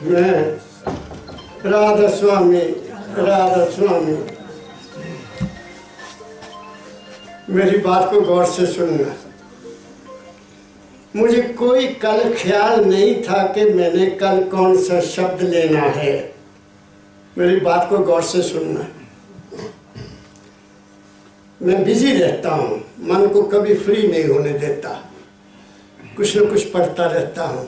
मैं राधा स्वामी, राधा स्वामी, मेरी बात को गौर से सुनना। मुझे कोई कल ख्याल नहीं था कि मैंने कल कौन सा शब्द लेना है। मेरी बात को गौर से सुनना। मैं बिजी रहता हूँ, मन को कभी फ्री नहीं होने देता, कुछ न कुछ पढ़ता रहता हूँ।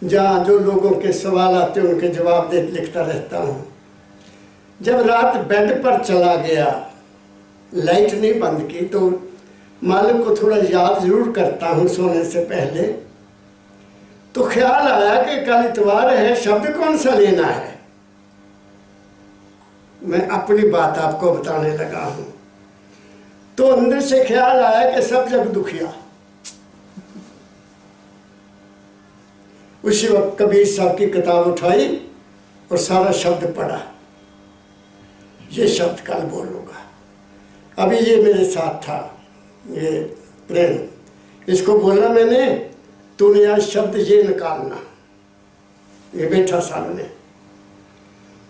जहाँ जो लोगों के सवाल आते हैं उनके जवाब दे लिखता रहता हूँ। जब रात बेड पर चला गया, लाइट नहीं बंद की, तो मालिक को थोड़ा याद जरूर करता हूँ सोने से पहले। तो ख्याल आया कि कल इतवार है, शब्द कौन सा लेना है। मैं अपनी बात आपको बताने लगा हूँ। तो अंदर से ख्याल आया कि सब जग दुखिया। उसी वक्त कबीर साहब की किताब उठाई और सारा शब्द पढ़ा। ये शब्द कल बोलूँगा। अभी ये मेरे साथ था, ये प्रेम, इसको बोलना मैंने, तूने आज शब्द ये निकालना। ये बैठा सामने,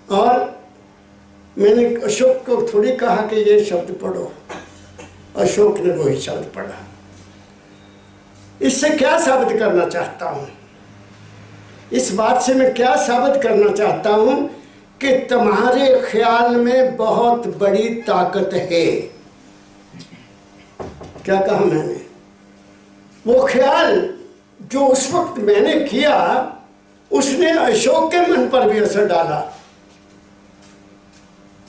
और मैंने अशोक को थोड़ी कहा कि ये शब्द पढ़ो। अशोक ने वही शब्द पढ़ा। इससे क्या साबित करना चाहता हूँ, इस बात से मैं क्या साबित करना चाहता हूँ कि तुम्हारे ख्याल में बहुत बड़ी ताकत है। क्या कहा मैंने? वो ख्याल जो उस वक्त मैंने किया, उसने अशोक के मन पर भी असर डाला।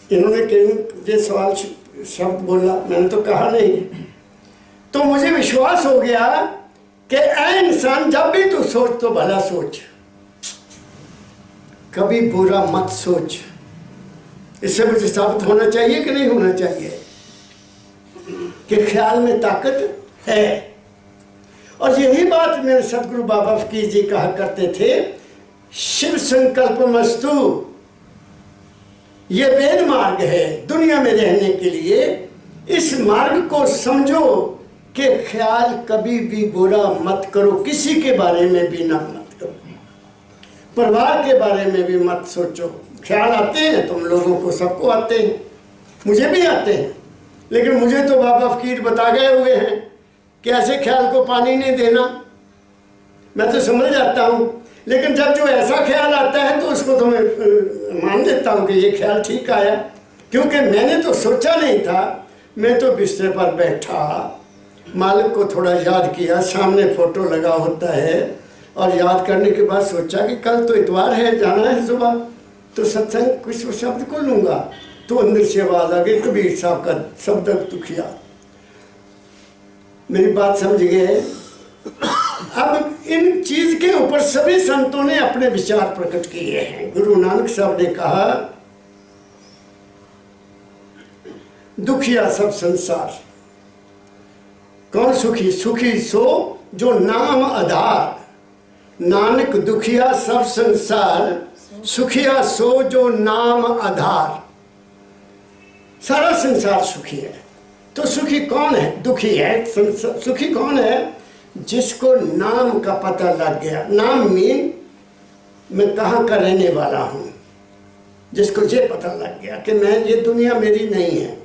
इन्होंने कहीं ये सवाल शब्द बोला, मैंने तो कहा नहीं। तो मुझे विश्वास हो गया कि ऐ इंसान, जब भी तू सोच तो भला सोच, कभी बुरा मत सोच। इससे मुझे साबित होना चाहिए कि नहीं होना चाहिए कि ख्याल में ताकत है। और यही बात मेरे सदगुरु बाबा फकीर जी कहा करते थे, शिव संकल्प मस्तु, ये वेद मार्ग है दुनिया में रहने के लिए। इस मार्ग को समझो कि ख्याल कभी भी बुरा मत करो, किसी के बारे में भी ना मत करो, परिवार के बारे में भी मत सोचो। ख्याल आते हैं तुम लोगों को, सबको आते हैं, मुझे भी आते हैं, लेकिन मुझे तो बाबा फकीर बता गए हुए हैं कि ऐसे ख्याल को पानी नहीं देना। मैं तो समझ जाता हूँ, लेकिन जब जो ऐसा ख्याल आता है तो उसको तो मैं मान लेता हूँ कि ये ख्याल ठीक आया, क्योंकि मैंने तो सोचा नहीं था। मैं तो बिस्तर पर बैठा, मालिक को थोड़ा याद किया, सामने फोटो लगा होता है, और याद करने के बाद सोचा कि कल तो इतवार है, जाना है सुबह, तो सत्संग कुछ शब्द को लूँगा। तो अंदर से आवाज़ आ गई कबीर साहब का, सब तक दुखिया। मेरी बात समझ गए? अब इन चीज के ऊपर सभी संतों ने अपने विचार प्रकट किए हैं। गुरु नानक साहब ने कहा, दुखिया सब संसार। कौन सुखी? सुखी सो जो नाम आधार। नानक दुखिया सब संसार, सुखिया सो जो नाम आधार। सारा संसार सुखी है, तो सुखी कौन है? दुखी है। सुखी कौन है? जिसको नाम का पता लग गया। नाम मीन मैं कहाँ का रहने वाला हूँ, जिसको ये पता लग गया कि मैं, ये दुनिया मेरी नहीं है,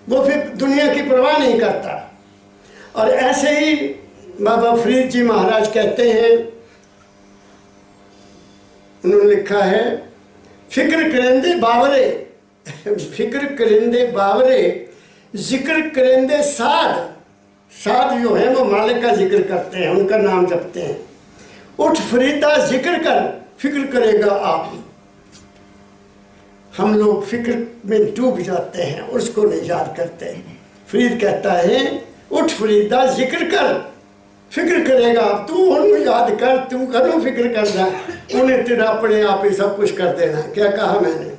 वो फिर दुनिया की परवाह नहीं करता। और ऐसे ही बाबा फरीद जी महाराज कहते हैं, उन्होंने लिखा है, फिक्र करेंदे बावरे, फिक्र करेंदे बावरे, जिक्र करेंदे साध। साध जो है वो मालिक का जिक्र करते हैं, उनका नाम जपते हैं। उठ फरीदा जिक्र कर, फिक्र करेगा आप। हम लोग फिक्र में डूब जाते हैं, उसको नहीं याद करते। फरीद कहता है, उठ फरीदा जिक्र कर, फिक्र करेगा आप। तू उन्हें याद कर, तू करो फिक्र करना, उन्हें तेरा अपने आप ही सब कुछ कर देना। क्या कहा मैंने?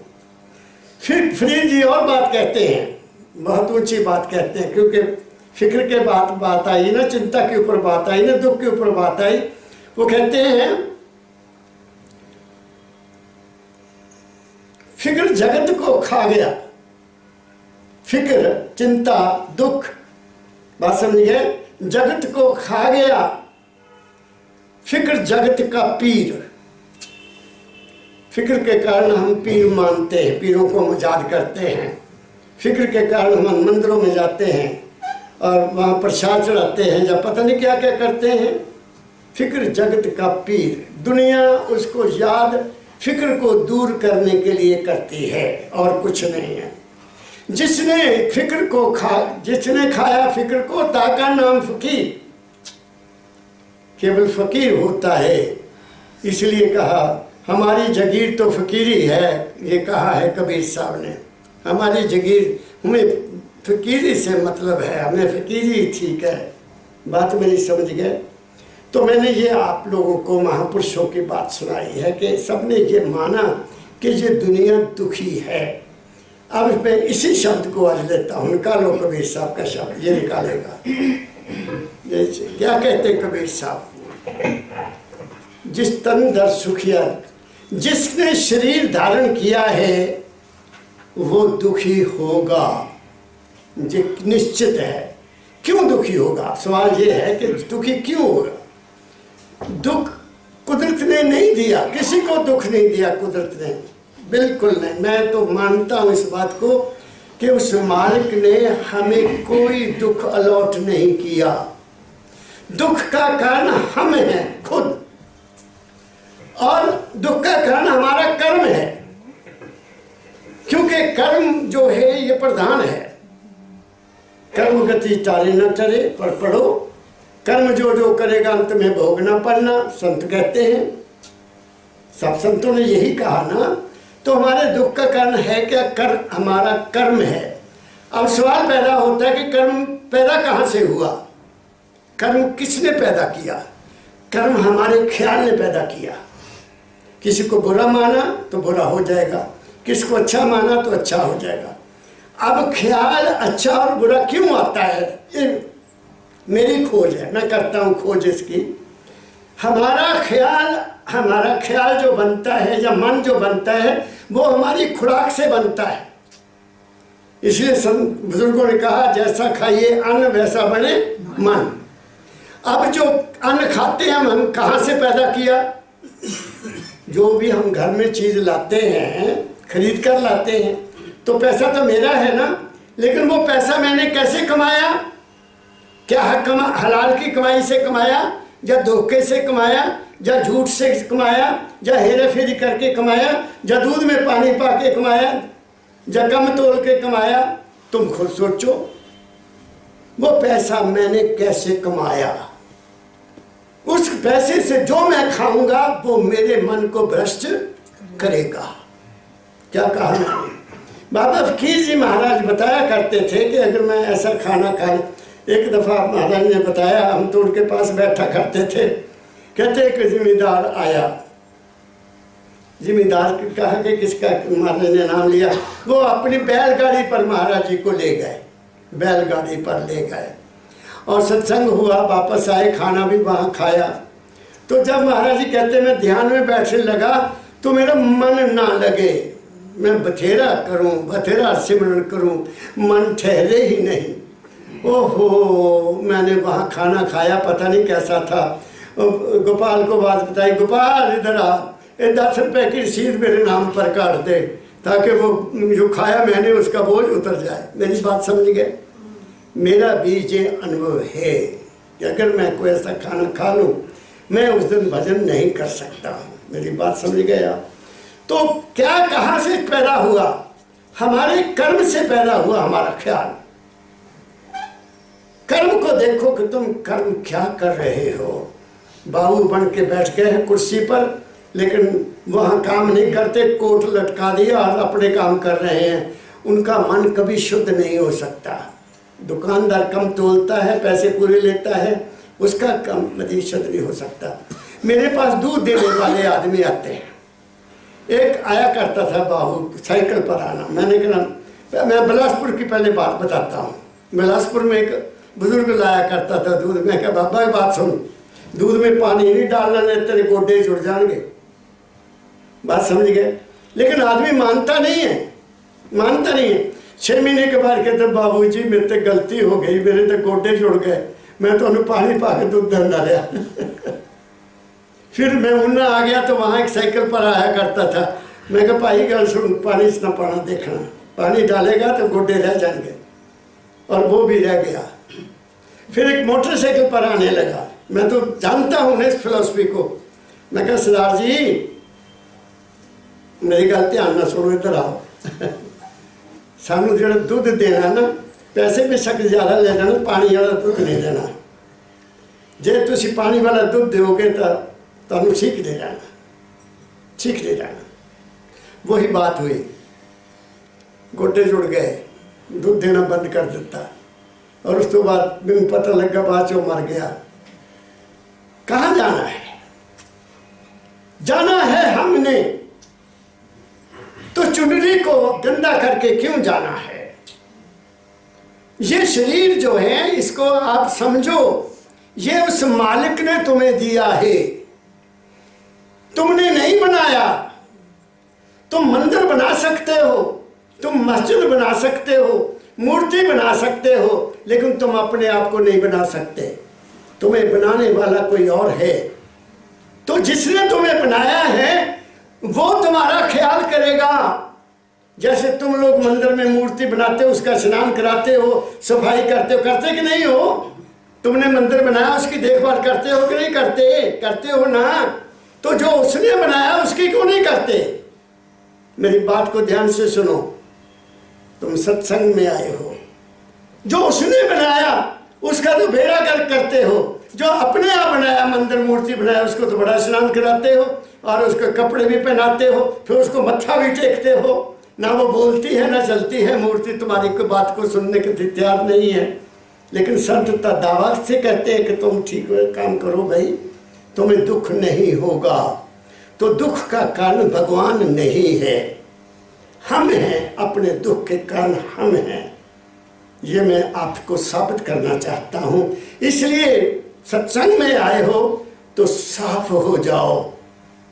फिर फरीद जी और बात कहते हैं, बहुत ऊंची बात कहते हैं, क्योंकि फिक्र के बात आई ना, चिंता के ऊपर बात आई ना, दुख के ऊपर बात आई। वो कहते हैं, फिक्र जगत को खा गया। फिक्र, चिंता, दुख, बात समझिए, जगत को खा गया। फिक्र जगत का पीर। फिक्र के कारण हम पीर मानते हैं, पीरों को हम याद करते हैं। फिक्र के कारण हम मंदिरों में जाते हैं और वहाँ प्रसाद चढ़ाते हैं, जब पता नहीं क्या क्या करते हैं। फिक्र जगत का पीर, दुनिया उसको याद फिक्र को दूर करने के लिए करती है और कुछ नहीं है। जिसने खाया फिक्र को ताका नाम फकीर, केवल फकीर होता है। इसलिए कहा हमारी जगीर तो फकीरी है, ये कहा है कबीर साहब ने। हमारी जगीर, हमें फकीरी से मतलब है, हमें फकीरी ठीक है। बात मेरी समझ गए? तो मैंने ये आप लोगों को महापुरुषों की बात सुनाई है कि सबने ये माना कि ये दुनिया दुखी है। अब मैं इसी शब्द को आज लेता हूँ, निकालो कबीर साहब का शब्द, ये निकालेगा। ये क्या कहते हैं कबीर साहब? जिस तन दर सुखिया, जिसने शरीर धारण किया है वो दुखी होगा, ये निश्चित है। क्यों दुखी होगा? सवाल ये है कि दुखी क्यों होगा? दुख कुदरत ने नहीं दिया, किसी को दुख नहीं दिया कुदरत ने, बिल्कुल नहीं। मैं तो मानता हूँ इस बात को कि उस मालिक ने हमें कोई दुख अलॉट नहीं किया। दुख का कारण हम हैं खुद, और दुख का कारण हमारा कर्म है, क्योंकि कर्म जो है ये प्रधान है। कर्म गति टारे न टरे, पर पढ़ो कर्म जो जो करेगा अंत में भोगना पड़ना, संत कहते हैं। सब संतों ने यही कहा ना। तो हमारे दुख का कारण है क्या? हमारा कर्म है। अब सवाल पैदा होता है कि कर्म पैदा कहाँ से हुआ? कर्म किसने पैदा किया? कर्म हमारे ख्याल ने पैदा किया। किसी को बुरा माना तो बुरा हो जाएगा, किसको अच्छा माना तो अच्छा हो जाएगा। अब ख्याल अच्छा और बुरा क्यों आता है? ये मेरी खोज है, मैं करता हूँ खोज इसकी। हमारा ख्याल जो बनता है या मन जो बनता है वो हमारी खुराक से बनता है। इसलिए बुजुर्गों ने कहा जैसा खाइए अन्न वैसा बने मन। अब जो अन्न खाते हैं हम कहाँ से पैदा किया? जो भी हम घर में चीज़ लाते हैं, खरीद कर लाते हैं, तो पैसा तो मेरा है ना, लेकिन वो पैसा मैंने कैसे कमाया? क्या हलाल की कमाई से कमाया, या धोखे से कमाया, या झूठ से कमाया, या हेरा फेरी करके कमाया, या दूध में पानी पा के कमाया, या कम तोल के कमाया? तुम खुद सोचो, वो पैसा मैंने कैसे कमाया। उस पैसे से जो मैं खाऊंगा वो मेरे मन को भ्रष्ट करेगा। क्या कहा मैंने? बाबा फकीर जी महाराज बताया करते थे कि अगर मैं ऐसा खाना खाऊं, एक दफ़ा महाराज ने बताया, हम तो उनके पास बैठा करते थे, कहते एक जिम्मेदार आया। जिम्मेदार कहा कि किसका? महाराज ने नाम लिया। वो अपनी बैलगाड़ी पर महाराज जी को ले गए, बैलगाड़ी पर ले गए और सत्संग हुआ, वापस आए, खाना भी वहाँ खाया। तो जब महाराज जी कहते मैं ध्यान में बैठने लगा तो मेरा मन ना लगे, मैं बथेरा करूं, बथेरा सिमरन करूं, मन ठहरे ही नहीं। ओहो, मैंने वहाँ खाना खाया, पता नहीं कैसा था। गोपाल को बात बताई, गोपाल इधर आ, 10 रुपए की रसीद मेरे नाम पर काट दे, ताकि वो जो खाया मैंने उसका बोझ उतर जाए। मेरी बात समझ गए? मेरा भी ये अनुभव है कि अगर मैं कोई ऐसा खाना खा लूँ, मैं उस दिन भजन नहीं कर सकता हूँ। मेरी बात समझ गए आप? तो क्या कहाँ से पैदा हुआ? हमारे कर्म से पैदा हुआ हमारा ख्याल। कर्म को देखो कि तुम कर्म क्या कर रहे हो। बाबू बन के बैठ गए हैं कुर्सी पर, लेकिन वहाँ काम नहीं करते, कोट लटका दिया और अपने काम कर रहे हैं। उनका मन कभी शुद्ध नहीं हो सकता। दुकानदार कम तोलता है, पैसे पूरे लेता है, उसका कम मजीद शुद्ध नहीं हो सकता। मेरे पास दूध देने वाले आदमी आते हैं। एक आया करता था बाबू, साइकिल पर आना। मैंने कहा, मैं बिलासपुर की पहले बात बताता हूँ। बिलासपुर में एक बुजुर्ग लाया करता था दूध। मैं कहा, बाबा बात सुन, दूध में पानी नहीं डालना, नहीं तेरे गोडे जुड़ जाएंगे। बात समझ गए? लेकिन आदमी मानता नहीं है, मानता नहीं है। 6 महीने के बाद कहते बाबू जी मेरे से गलती हो गई, मेरे तो गोडे जुड़ गए, मैं तो पानी पा के दूध धंधा लिया। फिर मैं उन्ना आ गया तो वहाँ एक साइकिल पर आया करता था। मैं कहा भाई गल सुन, पानी च ना पाना देखना, पानी डालेगा तो गोडे रह जाएंगे, और वो भी रह गया। फिर एक मोटरसाइकिल पर आने लगा, मैं तो जानता हूँ इस फिलोसफी को। मैं कहा सरदार जी मेरी गल ध्यान ना सुनो, इधर आओ सानू जो दुध देना ना, पैसे बेशक ज़्यादा ले जाना, पानी वाला दुध नहीं देना। जे तुसी पानी वाला दुध दोगे तो तुहानू सीखते जाना, सीखते जाना। वही बात हुई, गोडे जुड़ गए, दूध देना बंद कर दिता, और उस तो बाद मैंने पता लगा बाद चो मर गया। कहाँ जाना है? जाना है हमने तो चुनरी को गंदा करके क्यों जाना है? ये शरीर जो है इसको आप समझो, ये उस मालिक ने तुम्हें दिया है, तुमने नहीं बनाया। तुम मंदिर बना सकते हो, तुम मस्जिद बना सकते हो, मूर्ति बना सकते हो, लेकिन तुम अपने आप को नहीं बना सकते। तुम्हें बनाने वाला कोई और है। तो जिसने तुम्हें बनाया है वो तुम्हारा ख्याल करेगा। जैसे तुम लोग मंदिर में मूर्ति बनाते हो, उसका स्नान कराते हो, सफाई करते हो, करते कि नहीं हो? तुमने मंदिर बनाया, उसकी देखभाल करते हो कि नहीं करते? करते हो ना। तो जो उसने बनाया उसकी क्यों नहीं करते? मेरी बात को ध्यान से सुनो, तुम सत्संग में आए हो, जो उसने बनाया उसका तो बेड़ा गर्क करते हो। जो अपने आप बनाया, मंदिर मूर्ति बनाया, उसको तो बड़ा स्नान कराते हो, और उसके कपड़े भी पहनाते हो, फिर उसको मत्था भी टेकते हो। ना वो बोलती है ना चलती है, मूर्ति तुम्हारी को बात को सुनने के तैयार नहीं है। लेकिन संत दावा से कहते हैं कि तुम ठीक काम करो भाई, तुम्हें दुख नहीं होगा। तो दुख का कारण भगवान नहीं है, हम हैं, अपने दुख के कारण हम हैं। ये मैं आपको साबित करना चाहता हूँ। इसलिए सत्संग में आए हो तो साफ हो जाओ।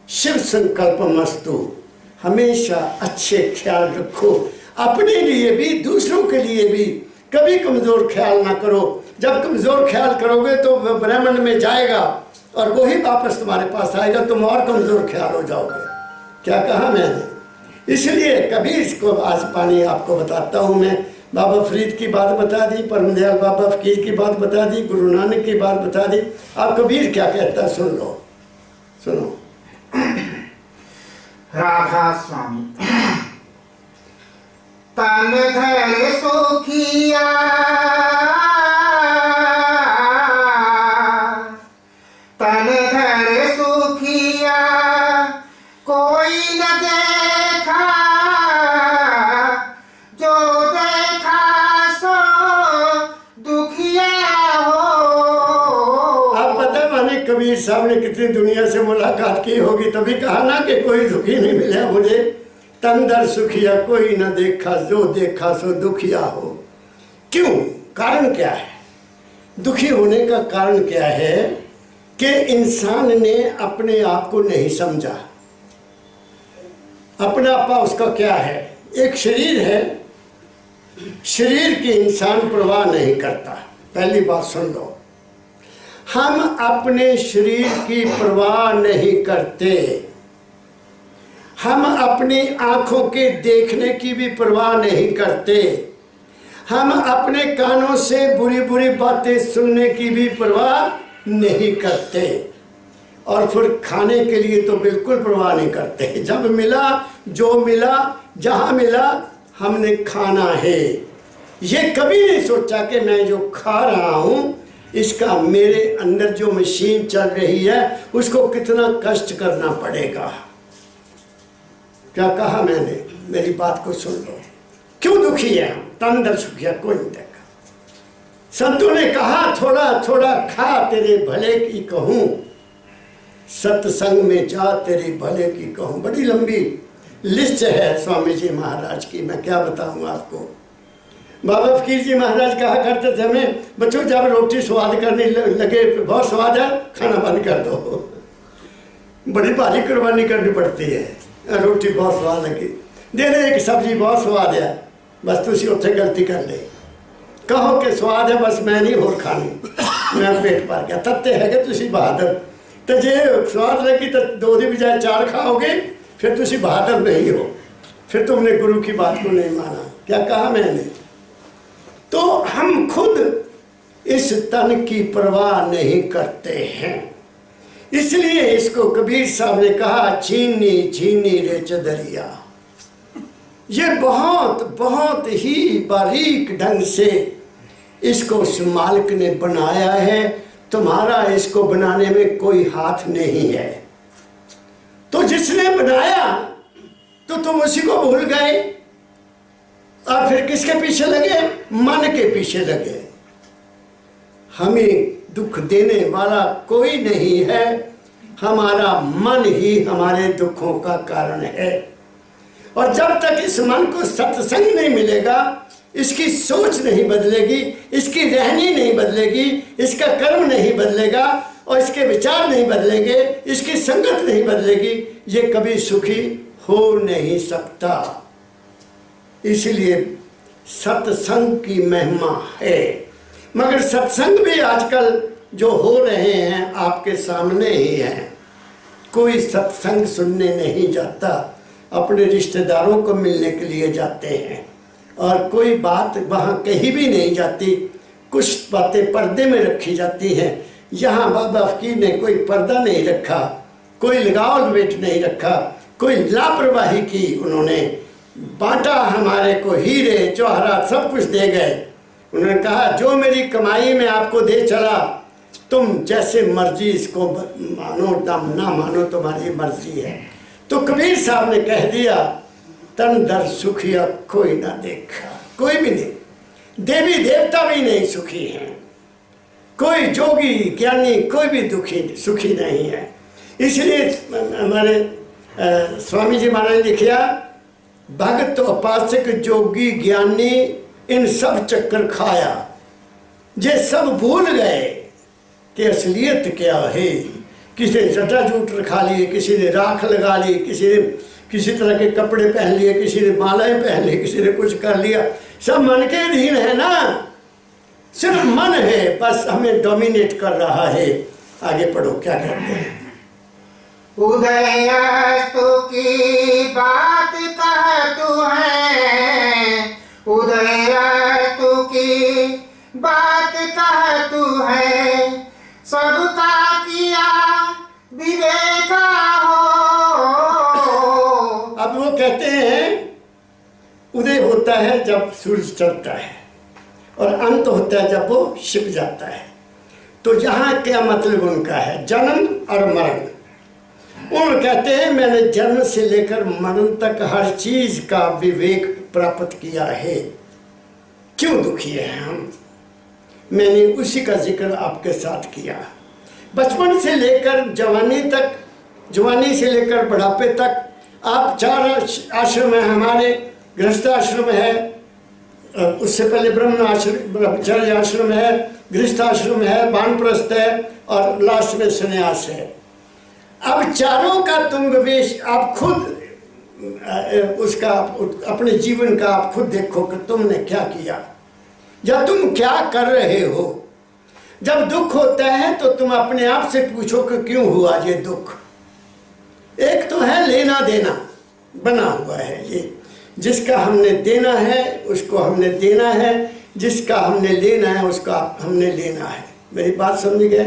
शिव संकल्प मस्तु, हमेशा अच्छे ख्याल रखो, अपने लिए भी दूसरों के लिए भी। कभी कमज़ोर ख्याल ना करो। जब कमज़ोर ख्याल करोगे तो वह ब्रह्मांड में जाएगा और वही वापस तुम्हारे पास आएगा, तुम और कमज़ोर ख्याल हो जाओगे। क्या कहा मैंने? इसलिए कबीर को आज पानी आपको बताता हूँ मैं। बाबा फरीद की बात बता दी, परमदयाल बाबा फकीर की बात बता दी, गुरु नानक की बात बता दी। आप कबीर क्या कहता है सुन लो, सुनो। राधा स्वामी तन घर सुखिया, तन घर सुखिया, कोई न देखा, जो देखा सो दुखिया हो। आप पता माने कबीर साहब ने कितनी दुनिया से मुलाकात की होगी, तभी कहा ना कि कोई दुखी नहीं मिला मुझे। तन दर सुखिया कोई न देखा, जो देखा सो दुखिया हो। क्यों? कारण क्या है? दुखी होने का कारण क्या है कि इंसान ने अपने आप को नहीं समझा। अपना आपा उसका क्या है? एक शरीर है, शरीर की इंसान परवाह नहीं करता। पहली बात सुन लो, हम अपने शरीर की परवाह नहीं करते। हम अपनी आँखों के देखने की भी परवाह नहीं करते। हम अपने कानों से बुरी बुरी बातें सुनने की भी परवाह नहीं करते। और फिर खाने के लिए तो बिल्कुल परवाह नहीं करते। जब मिला, जो मिला, जहाँ मिला, हमने खाना है। ये कभी नहीं सोचा कि मैं जो खा रहा हूँ इसका मेरे अंदर जो मशीन चल रही है उसको कितना कष्ट करना पड़ेगा। क्या कहा मैंने? मेरी बात को सुन लो। क्यों दुखी है हम? तन दर सुखिया कोई नहीं देखा। संतों ने कहा थोड़ा थोड़ा खा तेरे भले की कहूँ, सत्संग में जा तेरे भले की कहूँ। बड़ी लंबी लिस्ट है स्वामी जी महाराज की, मैं क्या बताऊँ आपको। बाबा फकीर जी महाराज कहा करते थे हमें, बच्चों जब रोटी स्वाद करने लगे, बहुत स्वाद है, खाना बंद कर दो। बड़ी भारी कुर्बानी करनी पड़ती है। रोटी बहुत स्वाद लगी, दे दे एक सब्जी बहुत स्वाद है, बस तुसी उत्थे गलती कर ले। कहो कि स्वाद है बस मैं नहीं होर खानी, मैं पेट भर गया। तत्ते है कि तुसी बहादुर। तो जे स्वाद लगी तो दो दी बजाय चार खाओगे, फिर तुसी बहादुर नहीं हो, फिर तुमने गुरु की बात को नहीं माना। क्या कहा मैंने? तो हम खुद इस तन की परवाह नहीं करते हैं। इसलिए इसको कबीर साहब ने कहा, चीनी चीनी रे चदरिया। ये बहुत बहुत ही बारीक ढंग से इसको उस मालिक ने बनाया है। तुम्हारा इसको बनाने में कोई हाथ नहीं है। तो जिसने बनाया तो तुम उसी को भूल गए और फिर किसके पीछे लगे? मन के पीछे लगे। हमें दुख देने वाला कोई नहीं है, हमारा मन ही हमारे दुखों का कारण है। और जब तक इस मन को सत्संग नहीं मिलेगा, इसकी सोच नहीं बदलेगी, इसकी रहनी नहीं बदलेगी, इसका कर्म नहीं बदलेगा और इसके विचार नहीं बदलेंगे, इसकी संगत नहीं बदलेगी, ये कभी सुखी हो नहीं सकता। इसलिए सत्संग की महिमा है। मगर सत्संग भी आजकल जो हो रहे हैं आपके सामने ही हैं। कोई सत्संग सुनने नहीं जाता, अपने रिश्तेदारों को मिलने के लिए जाते हैं और कोई बात वहाँ कहीं भी नहीं जाती। कुछ बातें पर्दे में रखी जाती हैं। यहाँ बाबा फकीर ने कोई पर्दा नहीं रखा, कोई लगाव लपेट नहीं रखा, कोई लापरवाही की। उन्होंने बांटा हमारे को, हीरे जवाहरात सब कुछ दे गए। उन्होंने कहा जो मेरी कमाई में आपको दे चला, तुम जैसे मर्जी इसको मानो ना मानो, तुम्हारी मर्जी है। तो कबीर साहब ने कह दिया, तन दर सुखिया कोई ना देखा। कोई भी नहीं, देवी देवता भी नहीं सुखी हैं, कोई जोगी ज्ञानी कोई भी सुखी नहीं है। इसलिए हमारे स्वामी जी महाराज ने लिखा, भगत उपासक जोगी ज्ञानी इन सब चक्कर खाया, जे सब भूल गए कि असलियत क्या है। किसी ने जटा जूट खा लिए, किसी ने राख लगा ली, किसी ने किसी तरह के कपड़े पहन लिए, किसी ने मालाएं पहन ली, किसी ने कुछ कर लिया। सब मन के अधीन है ना, सिर्फ मन है बस हमें डोमिनेट कर रहा है। आगे पढ़ो, क्या कहते हैं? उदयस्तु की बात कह तू है, उदयस्तु की बात कह तू है, सबका किया विवेका हो। अब वो कहते हैं उदय होता है जब सूरज चढ़ता है और अंत होता है जब वो छिप जाता है। तो यहाँ क्या मतलब उनका है? जन्म और मरण। उन कहते हैं मैंने जन्म से लेकर मरण तक हर चीज का विवेक प्राप्त किया है। क्यों दुखी है हम, मैंने उसी का जिक्र आपके साथ किया। बचपन से लेकर जवानी तक, जवानी से लेकर बुढ़ापे तक आप 4 आश्रम है। हमारे गृहस्थ आश्रम है, उससे पहले ब्रह्म आश्रम, ब्रह्मचर्य आश्रम है, गृहस्थ आश्रम है, वानप्रस्थ है और लास्ट में संन्यास है। अब चारों का तुम विवेश आप खुद उसका अपने जीवन का आप खुद देखो कि तुमने क्या किया या तुम क्या कर रहे हो। जब दुख होता है तो तुम अपने आप से पूछो कि क्यों हुआ ये दुख। एक तो है लेना देना बना हुआ है, ये जिसका हमने देना है उसको हमने देना है, जिसका हमने लेना है उसका हमने लेना है। मेरी बात समझ गए?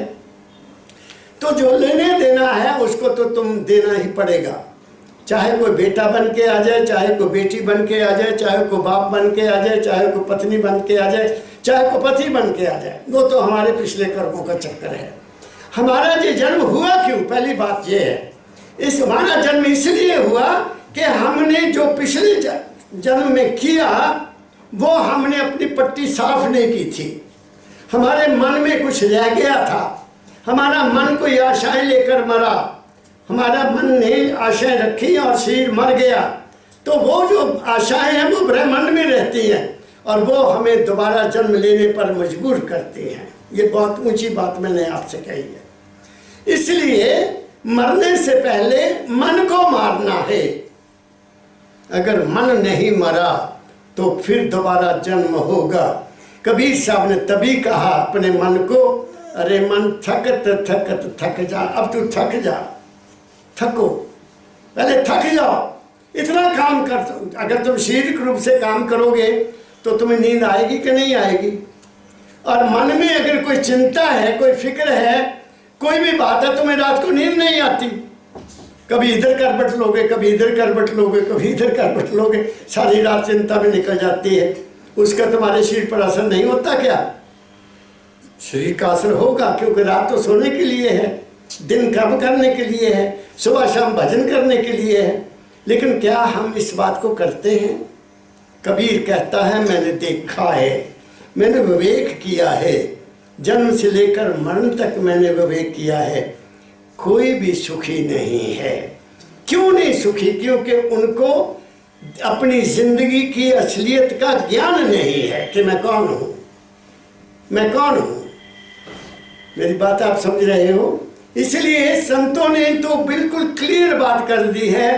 तो जो लेने देना है उसको तो तुम देना ही पड़ेगा, चाहे कोई बेटा बन के आ जाए, चाहे कोई बेटी बन के आ जाए, चाहे कोई बाप बन के आ जाए, चाहे कोई पत्नी बन के आ जाए, चाहे कोई पति बन के आ जाए। वो तो हमारे पिछले कर्मों का चक्कर है। हमारा ये जन्म हुआ क्यों? पहली बात ये है, इस हमारा जन्म इसलिए हुआ कि हमने जो पिछले जन्म में किया वो हमने अपनी पट्टी साफ नहीं की थी। हमारे मन में कुछ रह गया था, हमारा मन कोई आशाएं लेकर मरा, हमारा मन ने आशाएं रखी और शरीर मर गया। तो वो जो आशाएं हैं वो ब्रह्मांड में रहती हैं और वो हमें दोबारा जन्म लेने पर मजबूर करती हैं। ये बहुत ऊंची बात मैंने आपसे कही है। इसलिए मरने से पहले मन को मारना है। अगर मन नहीं मरा तो फिर दोबारा जन्म होगा। कबीर साहब ने तभी कहा अपने मन को, अरे मन थकत थकत थक जा, अब तू थक जा, थको, पहले थक जाओ, इतना काम कर। अगर तुम शारीरिक रूप से काम करोगे तो तुम्हें नींद आएगी कि नहीं आएगी? और मन में अगर कोई चिंता है, कोई फिक्र है, कोई भी बात है, तुम्हें रात को नींद नहीं आती। कभी इधर करवट लोगे, कभी इधर करवट लोगे, कभी इधर करवट लोगे, सारी रात चिंता में निकल जाती है। उसका तुम्हारे शरीर पर असर नहीं होता क्या? शरीर का असर होगा, क्योंकि रात तो सोने के लिए है, दिन कर्म करने के लिए है, सुबह शाम भजन करने के लिए है। लेकिन क्या हम इस बात को करते हैं? कबीर कहता है मैंने देखा है, मैंने विवेक किया है, जन्म से लेकर मरण तक मैंने विवेक किया है, कोई भी सुखी नहीं है। क्यों नहीं सुखी? क्योंकि उनको अपनी जिंदगी की असलियत का ज्ञान नहीं है कि मैं कौन हूं, मैं कौन हूं। मेरी बात आप समझ रहे हो? इसलिए संतों ने तो बिल्कुल क्लियर बात कर दी है।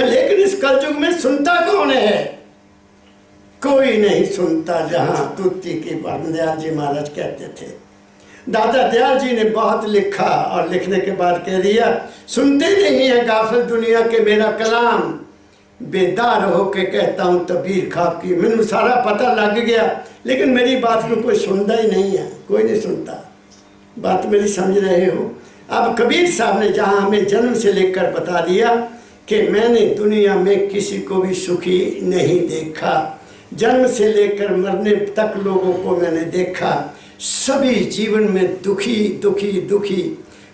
लेकिन इस कलयुग में सुनता कौन है? कोई नहीं सुनता। जहां तुत्ती की दयाल जी महाराज कहते थे, दादा दयाल जी ने बहुत लिखा और लिखने के बाद कह दिया, सुनते नहीं है गाफिल दुनिया के मेरा कलाम, बेदार होके कहता हूँ तबीर खाब की। मैंने सारा पता लग गया, लेकिन मेरी बात में कोई सुनता ही नहीं है, कोई नहीं सुनता। बात मेरी समझ रहे हो? अब कबीर साहब ने जहाँ हमें जन्म से लेकर बता दिया कि मैंने दुनिया में किसी को भी सुखी नहीं देखा, जन्म से लेकर मरने तक लोगों को मैंने देखा, सभी जीवन में दुखी दुखी दुखी।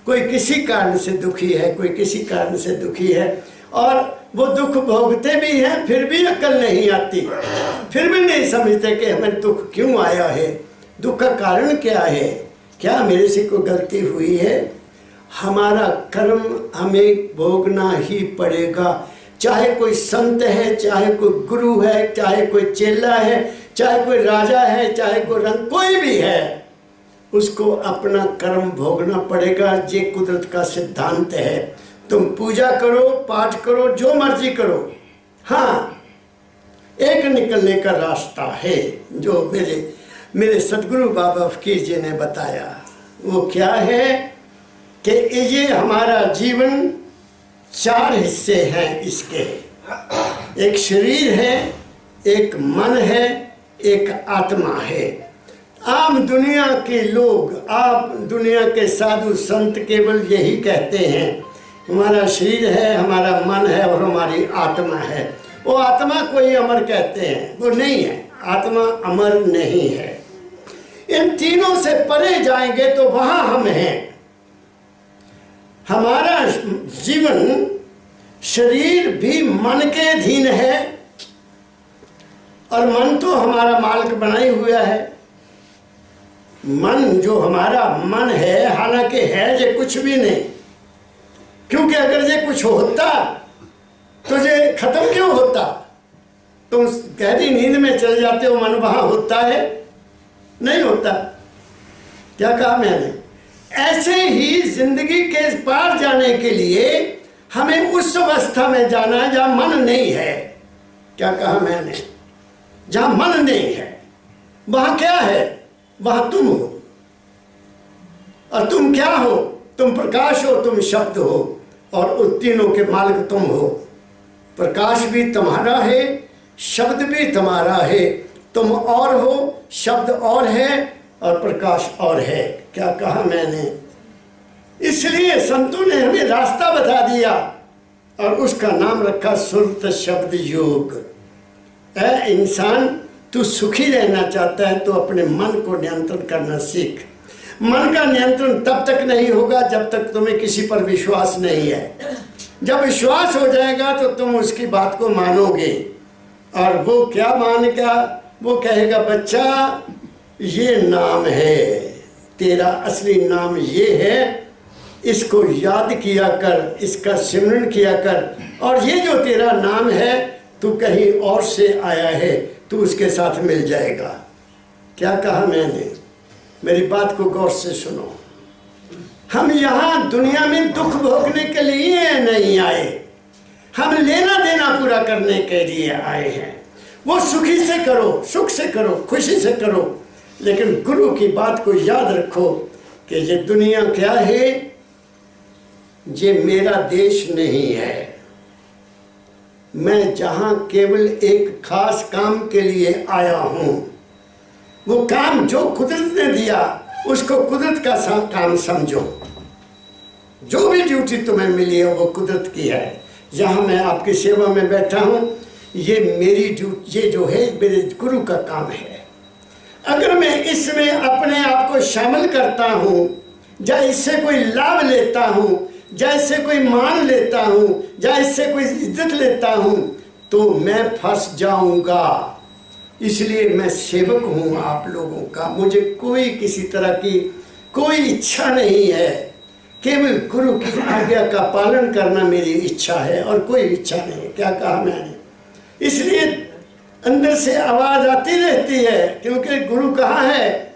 कोई किसी कारण से दुखी है, कोई किसी कारण से दुखी है, और वो दुख भोगते भी हैं, फिर भी अक्ल नहीं आती, फिर भी नहीं समझते कि हमें दुख क्यों आया है, दुख का कारण क्या है, क्या मेरे से कोई गलती हुई है। हमारा कर्म हमें भोगना ही पड़ेगा, चाहे कोई संत है, चाहे कोई गुरु है, चाहे कोई चेला है, चाहे कोई राजा है, चाहे कोई रंग, कोई भी है, उसको अपना कर्म भोगना पड़ेगा। ये कुदरत का सिद्धांत है। तुम पूजा करो, पाठ करो, जो मर्जी करो, हाँ एक निकलने का रास्ता है जो मेरे सदगुरु बाबा फकीर जी ने बताया। वो क्या है कि ये हमारा जीवन 4 हिस्से हैं इसके। एक शरीर है, एक मन है, एक आत्मा है। आम दुनिया के लोग, आप दुनिया के साधु संत केवल यही कहते हैं, हमारा शरीर है, हमारा मन है और हमारी आत्मा है। वो आत्मा को ही अमर कहते हैं, वो नहीं है, आत्मा अमर नहीं है। इन तीनों से परे जाएंगे तो वहां हम हैं। हमारा जीवन, शरीर भी मन के अधीन है, और मन तो हमारा मालिक बनाए हुआ है। मन जो हमारा मन है, हालांकि है ये कुछ भी नहीं, क्योंकि अगर ये कुछ होता तो ये खत्म क्यों होता? तुम गहरी नींद में चले जाते हो, मन वहां होता है? नहीं होता। क्या कहा मैंने? ऐसे ही जिंदगी के पार जाने के लिए हमें उस अवस्था में जाना है जहां मन नहीं है। क्या कहा मैंने? जहां मन नहीं है वहां क्या है? वहां तुम हो। और तुम क्या हो? तुम प्रकाश हो, तुम शब्द हो, और उन तीनों के मालिक तुम हो। प्रकाश भी तुम्हारा है, शब्द भी तुम्हारा है, तुम और हो, शब्द और है, और प्रकाश और है। क्या कहा मैंने? इसलिए संतों ने हमें रास्ता बता दिया और उसका नाम रखा सुरत शब्द योग। ऐ इंसान, तू सुखी रहना चाहता है तो अपने मन को नियंत्रण करना सीख। मन का नियंत्रण तब तक नहीं होगा जब तक तुम्हें किसी पर विश्वास नहीं है। जब विश्वास हो जाएगा तो तुम उसकी बात को मानोगे। और वो क्या मानेगा? वो कहेगा, बच्चा ये नाम है, तेरा असली नाम ये है, इसको याद किया कर, इसका सिमरन किया कर, और ये जो तेरा नाम है तू कहीं और से आया है, तू उसके साथ मिल जाएगा। क्या कहा मैंने? मेरी बात को गौर से सुनो। हम यहाँ दुनिया में दुख भोगने के लिए नहीं आए, हम लेना देना पूरा करने के लिए आए हैं। वो सुखी से करो, सुख से करो, खुशी से करो, लेकिन गुरु की बात को याद रखो कि ये दुनिया क्या है? ये मेरा देश नहीं है, मैं जहाँ केवल एक खास काम के लिए आया हूँ, वो काम जो कुदरत ने दिया उसको कुदरत का काम समझो। जो भी ड्यूटी तुम्हें मिली है वो कुदरत की है। यहाँ मैं आपकी सेवा में बैठा हूँ, ये मेरी ड्यूटी, ये जो है मेरे गुरु का काम है। अगर मैं इसमें अपने आप को शामिल करता हूँ, या इससे कोई लाभ लेता हूँ, या इससे कोई मान लेता हूँ, या इससे कोई इज्जत लेता हूँ, तो मैं फंस जाऊँगा। इसलिए मैं सेवक हूँ आप लोगों का। मुझे कोई किसी तरह की कोई इच्छा नहीं है, केवल गुरु की आज्ञा का पालन करना मेरी इच्छा है और कोई इच्छा नहीं। क्या कहा मैंने? इसलिए अंदर से आवाज आती रहती है, क्योंकि गुरु कहाँ है?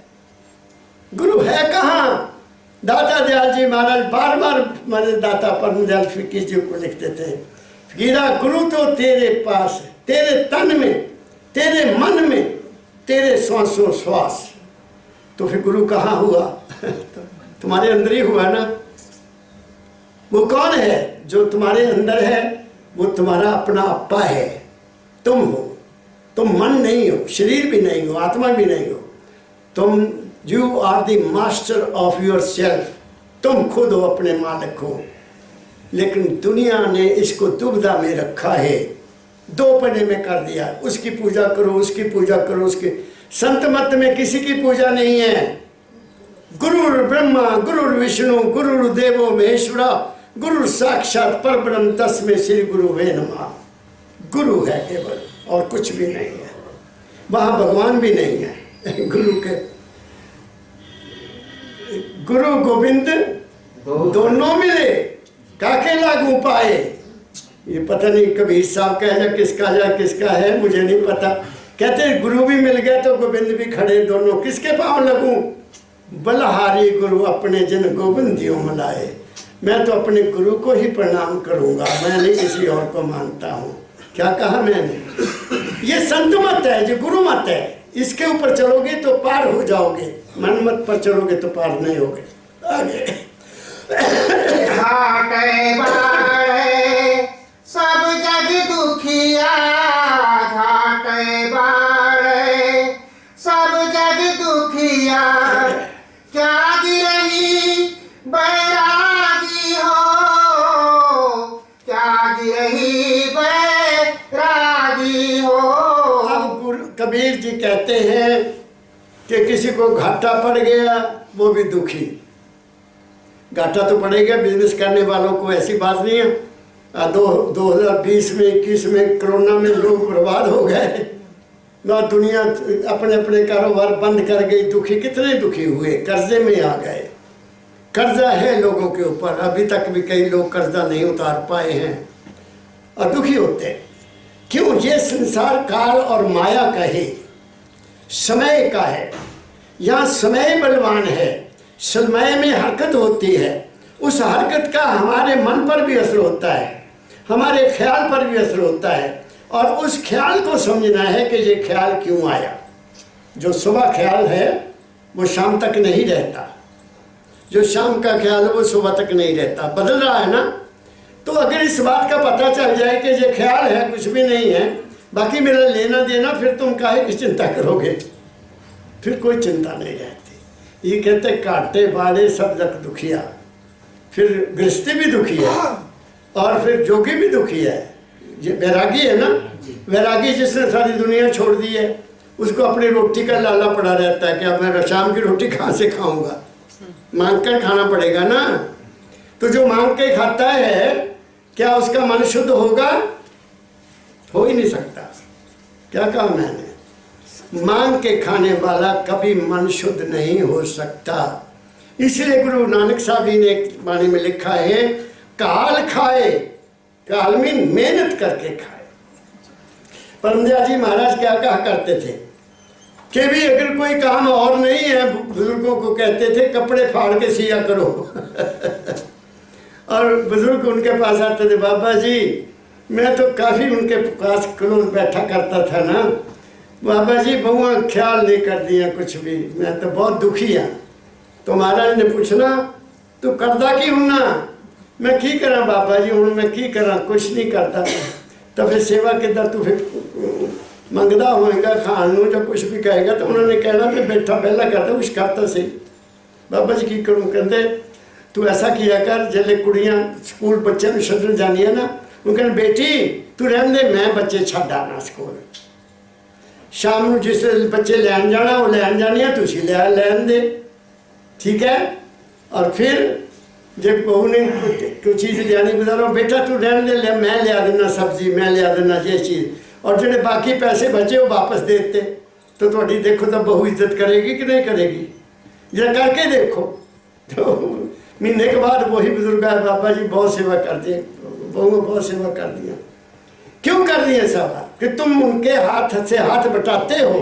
गुरु है कहाँ? दाता दयाल जी महाराज बार बार हमारे दाता परम दयाल फकीर जी को लिखते थे, फकीरा गुरु तो तेरे पास है, तेरे तन में, तेरे मन में, तेरे श्वासों श्वास। तो फिर गुरु कहाँ हुआ? तुम्हारे अंदर ही हुआ ना। वो कौन है जो तुम्हारे अंदर है? वो तुम्हारा अपना अप्पा है। तुम हो, तुम मन नहीं हो, शरीर भी नहीं हो, आत्मा भी नहीं हो। तुम you are the master of your self. तुम खुद हो, अपने मालिक हो। लेकिन दुनिया ने इसको दुविधा में रखा है, दो पने में कर दिया। उसकी पूजा करो, उसकी पूजा करो, उसके संत मत में किसी की पूजा नहीं है। गुरुर ब्रह्मा गुरुर विष्णु गुरुर्देवो महेश्वरा गुरु साक्षात परब्रह्म तस्मै श्री गुरु वे नमः। गुरु है केवल, और कुछ भी नहीं है। वहाँ भगवान भी नहीं है। गुरु के गुरु गोविंद दोनों मिले, काके लागू पाए। ये पता नहीं कबीर साहब का है या किसका है, मुझे नहीं पता। कहते गुरु भी मिल गए तो गोविंद भी खड़े, दोनों किसके पाँव लगूं? बलहारी गुरु अपने जन गोविंदियों मलाए। मैं तो अपने गुरु को ही प्रणाम करूंगा, मैं नहीं किसी और को मानता हूँ। क्या कहा मैंने? ये संत मत है, जो गुरु मत है। इसके ऊपर चलोगे तो पार हो जाओगे, मन मत पर चलोगे तो पार नहीं होगे। आगे घाटे बाड़े सब जग दुखिया, घाटे बाड़े सब जग दुखिया, क्या गिरही बैरागी हो, क्या गिरही बैरागी हो। अब कबीर जी कहते हैं कि किसी को घाटा पड़ गया वो भी दुखी। घाटा तो पड़ेगा, बिजनेस करने वालों को, ऐसी बात नहीं है। 2020 में 21 में कोरोना में लोग बर्बाद हो गए ना, दुनिया अपने अपने कारोबार बंद कर गई। दुखी कितने दुखी हुए, कर्जे में आ गए। कर्जा है लोगों के ऊपर, अभी तक भी कई लोग कर्जा नहीं उतार पाए हैं और दुखी होते हैं। क्यों? ये संसार काल और माया का है, समय का है। यहाँ समय बलवान है, समय में हरकत होती है। उस हरकत का हमारे मन पर भी असर होता है, हमारे ख्याल पर भी असर होता है। और उस ख्याल को समझना है कि ये ख्याल क्यों आया। जो सुबह ख्याल है वो शाम तक नहीं रहता, जो शाम का ख्याल है वो सुबह तक नहीं रहता, बदल रहा है ना। तो अगर इस बात का पता चल जाए कि ये ख्याल है, कुछ भी नहीं है, बाकी मेरा लेना देना, फिर तुम काहे की चिंता करोगे? फिर कोई चिंता नहीं रहती। ये कहते काटे बाड़े सब जग दुखिया। फिर गृहस्थी भी दुखी है और फिर जोगी भी दुखी है। ये वैरागी है ना, वैरागी जिसने सारी दुनिया छोड़ दी है, उसको अपनी रोटी का लाला पड़ा रहता है कि अब मैं शाम की रोटी कहाँ से खाऊंगा, मांग कर खाना पड़ेगा ना। तो जो मांग के खाता है, क्या उसका मन शुद्ध होगा? हो ही नहीं सकता। क्या कहा मैंने? मांग के खाने वाला कभी मन शुद्ध नहीं हो सकता। इसलिए गुरु नानक साहब जी ने एक वाणी में लिखा है, काल खाए, काल में मेहनत करके खाए। परमदयाल जी महाराज क्या कहा करते थे कि भी अगर कोई काम और नहीं है, बुजुर्गों को कहते थे कपड़े फाड़ के सिया करो। और बुजुर्ग उनके पास आते थे, बाबा जी मैं तो काफ़ी उनके पास क्लोज बैठा करता था ना, बाबा जी बहुआ ख्याल नहीं कर दिया कुछ भी, मैं तो बहुत दुखी हाँ। तो महाराज ने पूछना तू करदा की हूँ ना? मैं की करा बाबा जी, हूँ मैं की करा, कुछ नहीं करता। तो फिर सेवा किधर तू फिर मंगदा होएगा खाण नूं जो कुछ भी कहेगा तो उन्होंने कहना कि बैठा पहला करता कुछ करता सही। बाबा जी की करूँ कहते तू ऐसा किया कर, जल्द कुड़ियाँ स्कूल बच्चे नूं छड्डण जांदियां ना वो कहने बेटी तू रहन दे मैं बच्चे छड्ड आना स्कूल, शाम नूं जिस बच्चे लैन जाना वो लैन जानिया तुसीं लैन दे, ठीक है। और फिर जब बहू ने कोई चीज़ लियानी गुजारो बेटा तू रहने दे, मैं लिया देना सब्जी, मैं लिया देना ये चीज़, और जो बाकी पैसे बचे वो वापस दे देते तो थोड़ी देखो तो बहू इज्जत करेगी कि नहीं करेगी, जरा करके देखो। तो महीने के बाद वही बुजुर्ग है बाबा जी बहुत सेवा कर दिए, बहू ने बहुत सेवा कर दिया। क्यों कर दिए सेवा? कि तुम उनके हाथ से हाथ बटाते हो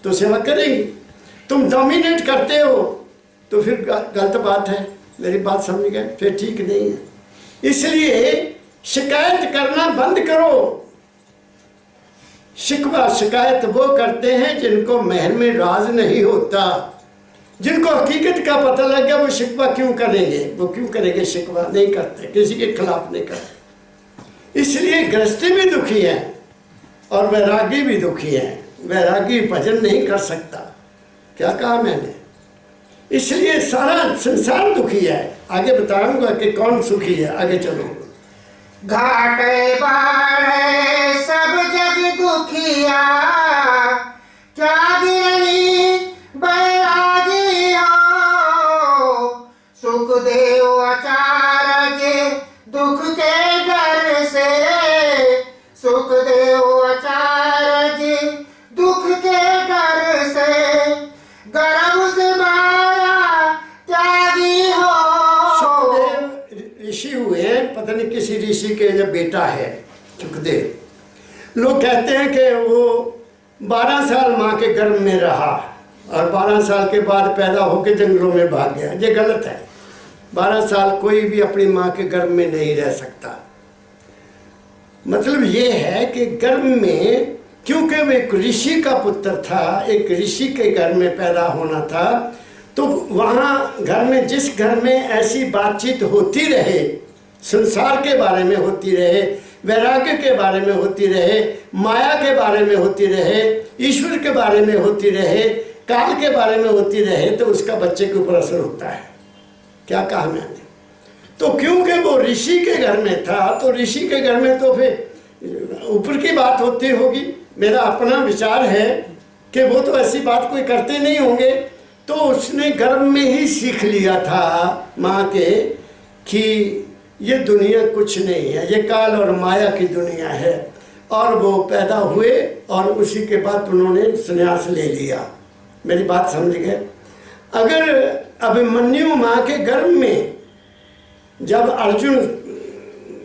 तो सेवा करेंगी, तुम डोमिनेट करते हो तो फिर गलत बात है। मेरी बात समझ गए? फिर ठीक नहीं है। इसलिए शिकायत करना बंद करो। शिकवा शिकायत वो करते हैं जिनको महल में राज नहीं होता, जिनको हकीकत का पता लग गया वो शिकवा क्यों करेंगे? वो क्यों करेंगे शिकवा? नहीं करते, किसी के खिलाफ नहीं करते। इसलिए गृहस्थी भी दुखी है और वैरागी भी दुखी है। वैरागी भजन नहीं कर सकता। क्या कहा मैंने? इसलिए सारा संसार दुखी है। आगे बताऊंगा कि कौन सुखी है, आगे चलो। घाट बाढ़ सब जग दुखिया, त्यागी नहीं बैरागी हो, सुख देव अचारज दुख के डर से, सुख देव अचारज दुख के डर से, गर्भ से माया त्यागी हो। सुखदेव ऋषि हुए, पता नहीं किसी ऋषि के जब बेटा है सुखदेव। लोग कहते हैं कि वो 12 साल माँ के गर्भ में रहा और 12 साल के बाद पैदा होकर जंगलों में भाग गया। ये गलत है। 12 साल कोई भी अपनी माँ के गर्भ में नहीं रह सकता। मतलब ये है कि गर्भ में, क्योंकि वो एक ऋषि का पुत्र था, एक ऋषि के घर में पैदा होना था, तो वहाँ घर में, जिस घर में ऐसी बातचीत होती रहे, संसार के बारे में होती रहे, वैराग्य के बारे में होती रहे, माया के बारे में होती रहे, ईश्वर के बारे में होती रहे, काल के बारे में होती रहे, तो उसका बच्चे के ऊपर असर होता है। क्या कहा मैंने? तो क्योंकि वो ऋषि के घर में था, तो ऋषि के घर में तो फिर ऊपर की बात होती होगी। मेरा अपना विचार है कि वो तो ऐसी बात कोई करते नहीं होंगे, तो उसने गर्भ में ही सीख लिया था माँ के कि ये दुनिया कुछ नहीं है, ये काल और माया की दुनिया है। और वो पैदा हुए और उसी के बाद उन्होंने संन्यास ले लिया। मेरी बात समझ गए? अगर अभिमन्यु माँ के गर्भ में, जब अर्जुन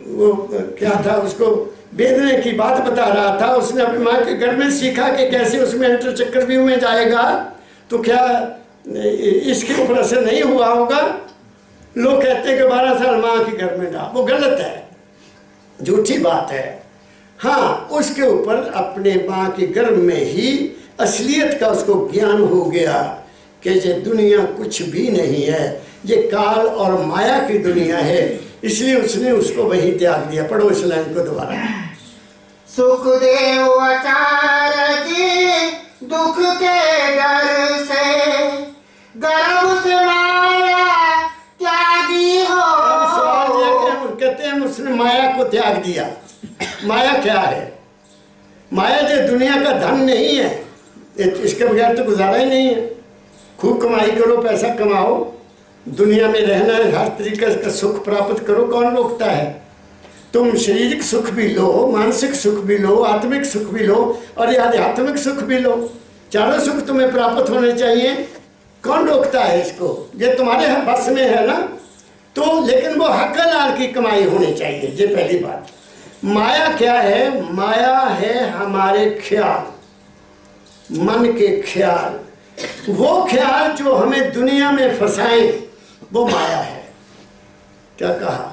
वो क्या था, उसको बेदने की बात बता रहा था, उसने अपनी माँ के गर्भ में सीखा कि कैसे उसमें अंतर चक्रव्यूह में जाएगा, तो क्या इसके ऊपर असर नहीं हुआ होगा? लोग कहते हैं कि 12 साल माँ के गर्भ में रहा, वो गलत है, झूठी बात है। हाँ, उसके ऊपर अपने माँ के गर्भ में ही असलियत का उसको ज्ञान हो गया कि ये दुनिया कुछ भी नहीं है, ये काल और माया की दुनिया है। इसलिए उसने उसको वही त्याग दिया। पढ़ो इस लाइन को दोबारा। सुखदेव अचारज दुख के डर से, गर्भ से माया त्यागी हो। सवाल ये कि कहते हैं उसने माया को त्याग दिया। माया क्या है? माया जो दुनिया का धन नहीं है, इसके बगैर तो गुजारा ही नहीं है। खूब कमाई करो, पैसा कमाओ, दुनिया में रहना है, हर तरीके का सुख प्राप्त करो, कौन रोकता है? तुम शारीरिक सुख भी लो, मानसिक सुख भी लो, आत्मिक सुख भी लो और ये आध्यात्मिक सुख भी लो। चारों सुख तुम्हें प्राप्त होने चाहिए, कौन रोकता है इसको? ये तुम्हारे बस में है ना। तो लेकिन वो हकलाल की कमाई होनी चाहिए, ये पहली बात। माया क्या है? माया है हमारे ख्याल, मन के ख्याल। वो ख्याल जो हमें दुनिया में फंसाएं, वो माया है। क्या कहा?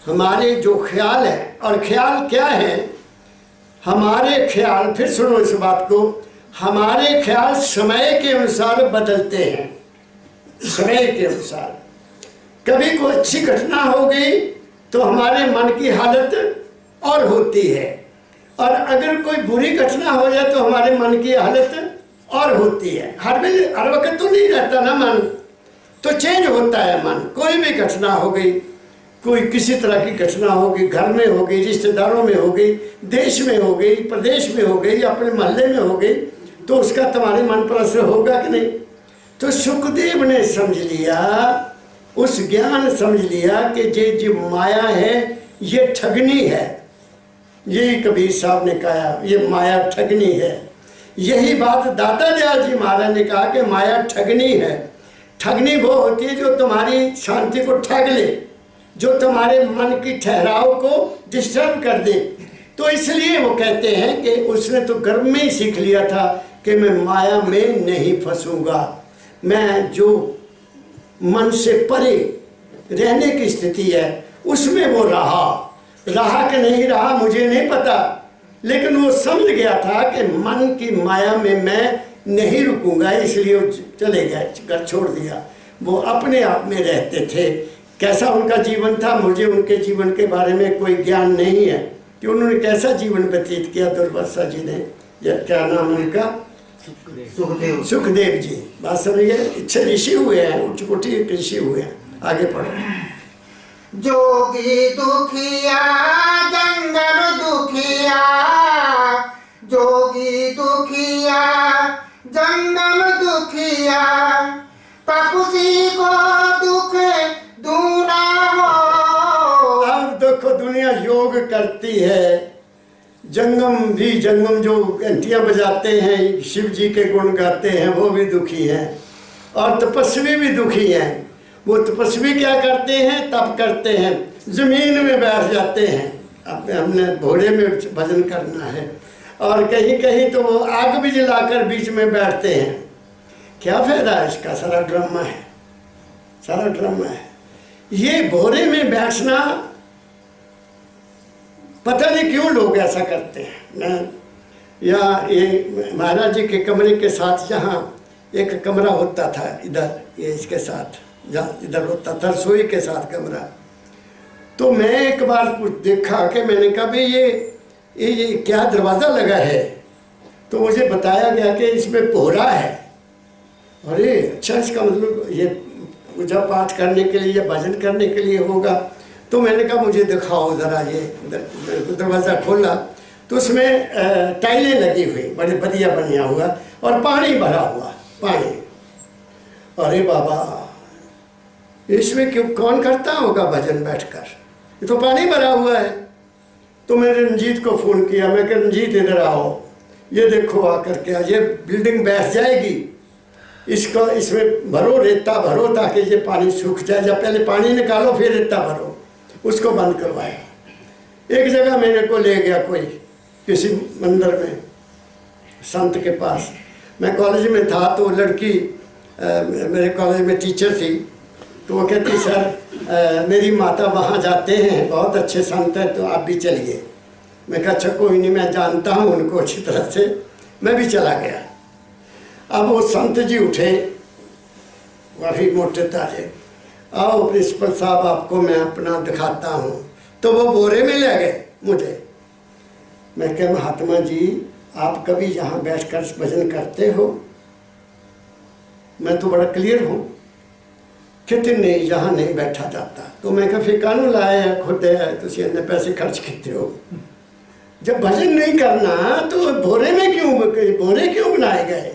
हमारे जो ख्याल है, और ख्याल क्या है? हमारे ख्याल, फिर सुनो इस बात को, हमारे ख्याल समय के अनुसार बदलते हैं। समय के अनुसार कभी कोई अच्छी घटना हो गई तो हमारे मन की हालत और होती है, और अगर कोई बुरी घटना हो जाए तो हमारे मन की हालत और होती है। हर वक्त तो नहीं रहता ना मन, तो चेंज होता है मन। कोई भी घटना हो गई, कोई किसी तरह की घटना हो गई, घर में हो गई, रिश्तेदारों में हो गई, देश में हो गई, प्रदेश में हो गई, अपने मोहल्ले में हो गई, तो उसका तुम्हारे मन पर असर होगा कि नहीं। तो सुखदेव ने समझ लिया, उस ज्ञान समझ लिया कि ये जो माया है ये ठगनी है। यही कबीर साहब ने कहा, ये माया ठगनी है। यही बात दाता दयाल जी महाराज ने कहा कि माया ठगनी है। ठगनी वो होती है जो तुम्हारी शांति को ठग ले, जो तुम्हारे मन की ठहराव को डिस्टर्ब कर दे। तो इसलिए वो कहते हैं कि उसने तो गर्भ में ही सीख लिया था कि मैं माया में नहीं फंसूंगा। मैं जो मन से परे रहने की स्थिति है उसमें वो रहा कि नहीं रहा मुझे नहीं पता, लेकिन वो समझ गया था कि मन की माया में मैं नहीं रुकूंगा, इसलिए वो चले गए, घर छोड़ दिया। वो अपने आप में रहते थे। कैसा उनका जीवन था, मुझे उनके जीवन के बारे में कोई ज्ञान नहीं है कि उन्होंने कैसा जीवन व्यतीत किया। दुर्वासा जी ने, क्या नाम है उनका, सुखदेव जी। बात समझिए, अच्छे ऋषि हुए हैं, उच्च कोटि के ऋषि हुए हैं। आगे पढ़ो। जोगी दुखिया जंगल दुखिया, जोगी दुखिया जंगल दुखिया, तपसी को दुख दूना हो। अब देखो दुनिया योग करती है, जंगम भी, जंगम जो घंटियां बजाते हैं, शिव जी के गुण गाते हैं, वो भी दुखी हैं, और तपस्वी भी दुखी हैं। वो तपस्वी क्या करते हैं, तप करते हैं, जमीन में बैठ जाते हैं। अब हमने घोड़े में भजन करना है, और कहीं कहीं तो वो आग भी जलाकर बीच में बैठते हैं। क्या फायदा है इसका, सारा ड्रामा है, सारा ड्रामा है। ये भोरे में बैठना, पता नहीं क्यों लोग ऐसा करते हैं। या ये महाराज जी के कमरे के साथ यहाँ एक कमरा होता था, इधर ये इसके साथ जहाँ इधर होता था, रसोई के साथ कमरा। तो मैं एक बार कुछ देखा कि मैंने कहा भाई ये क्या दरवाज़ा लगा है, तो मुझे बताया गया कि इसमें पोहरा है। अरे अच्छा, इसका मतलब ये पूजा पाठ करने के लिए या भजन करने के लिए होगा। तो मैंने कहा मुझे दिखाओ ज़रा। ये दरवाज़ा खोला तो उसमें टाइलें लगी हुई, बड़े बढ़िया बनिया हुआ, और पानी भरा हुआ, पानी। अरे बाबा, इसमें क्यों, कौन करता होगा भजन बैठकर, ये तो पानी भरा हुआ है। तो मैंने रंजीत को फ़ोन किया, मैं कहा रंजीत इधर आओ, ये देखो आकर के, ये बिल्डिंग बैठ जाएगी, इसको इसमें भरो, रेता भरो ताकि ये पानी सूख जाए। जब पहले पानी निकालो फिर रेता भरो, उसको बंद करवाया। एक जगह मेरे को ले गया कोई, किसी मंदिर में, संत के पास। मैं कॉलेज में था तो लड़की मेरे कॉलेज में टीचर थी, तो वो कहती सर मेरी माता वहाँ जाते हैं, बहुत अच्छे संत हैं, तो आप भी चलिए। मैं कहा अच्छा कोई नहीं, मैं जानता हूँ उनको अच्छी तरह से। मैं भी चला गया। अब वो संत जी उठे, काफ़ी मोटे ताजे, आओ प्रिंसिपल साहब आपको मैं अपना दिखाता हूँ। तो वो बोरे में ले गए मुझे। मैं कहा महात्मा जी आप कभी यहाँ बैठकर भजन करते हो? मैं तो बड़ा क्लियर हूँ। कहते नहीं, यहाँ नहीं बैठा जाता। तो मैं कहा फिर कानून लाया खुद है, तो इतने पैसे खर्च करते हो। जब भजन नहीं करना तो बोरे में क्यों, बोरे क्यों बनाए गए?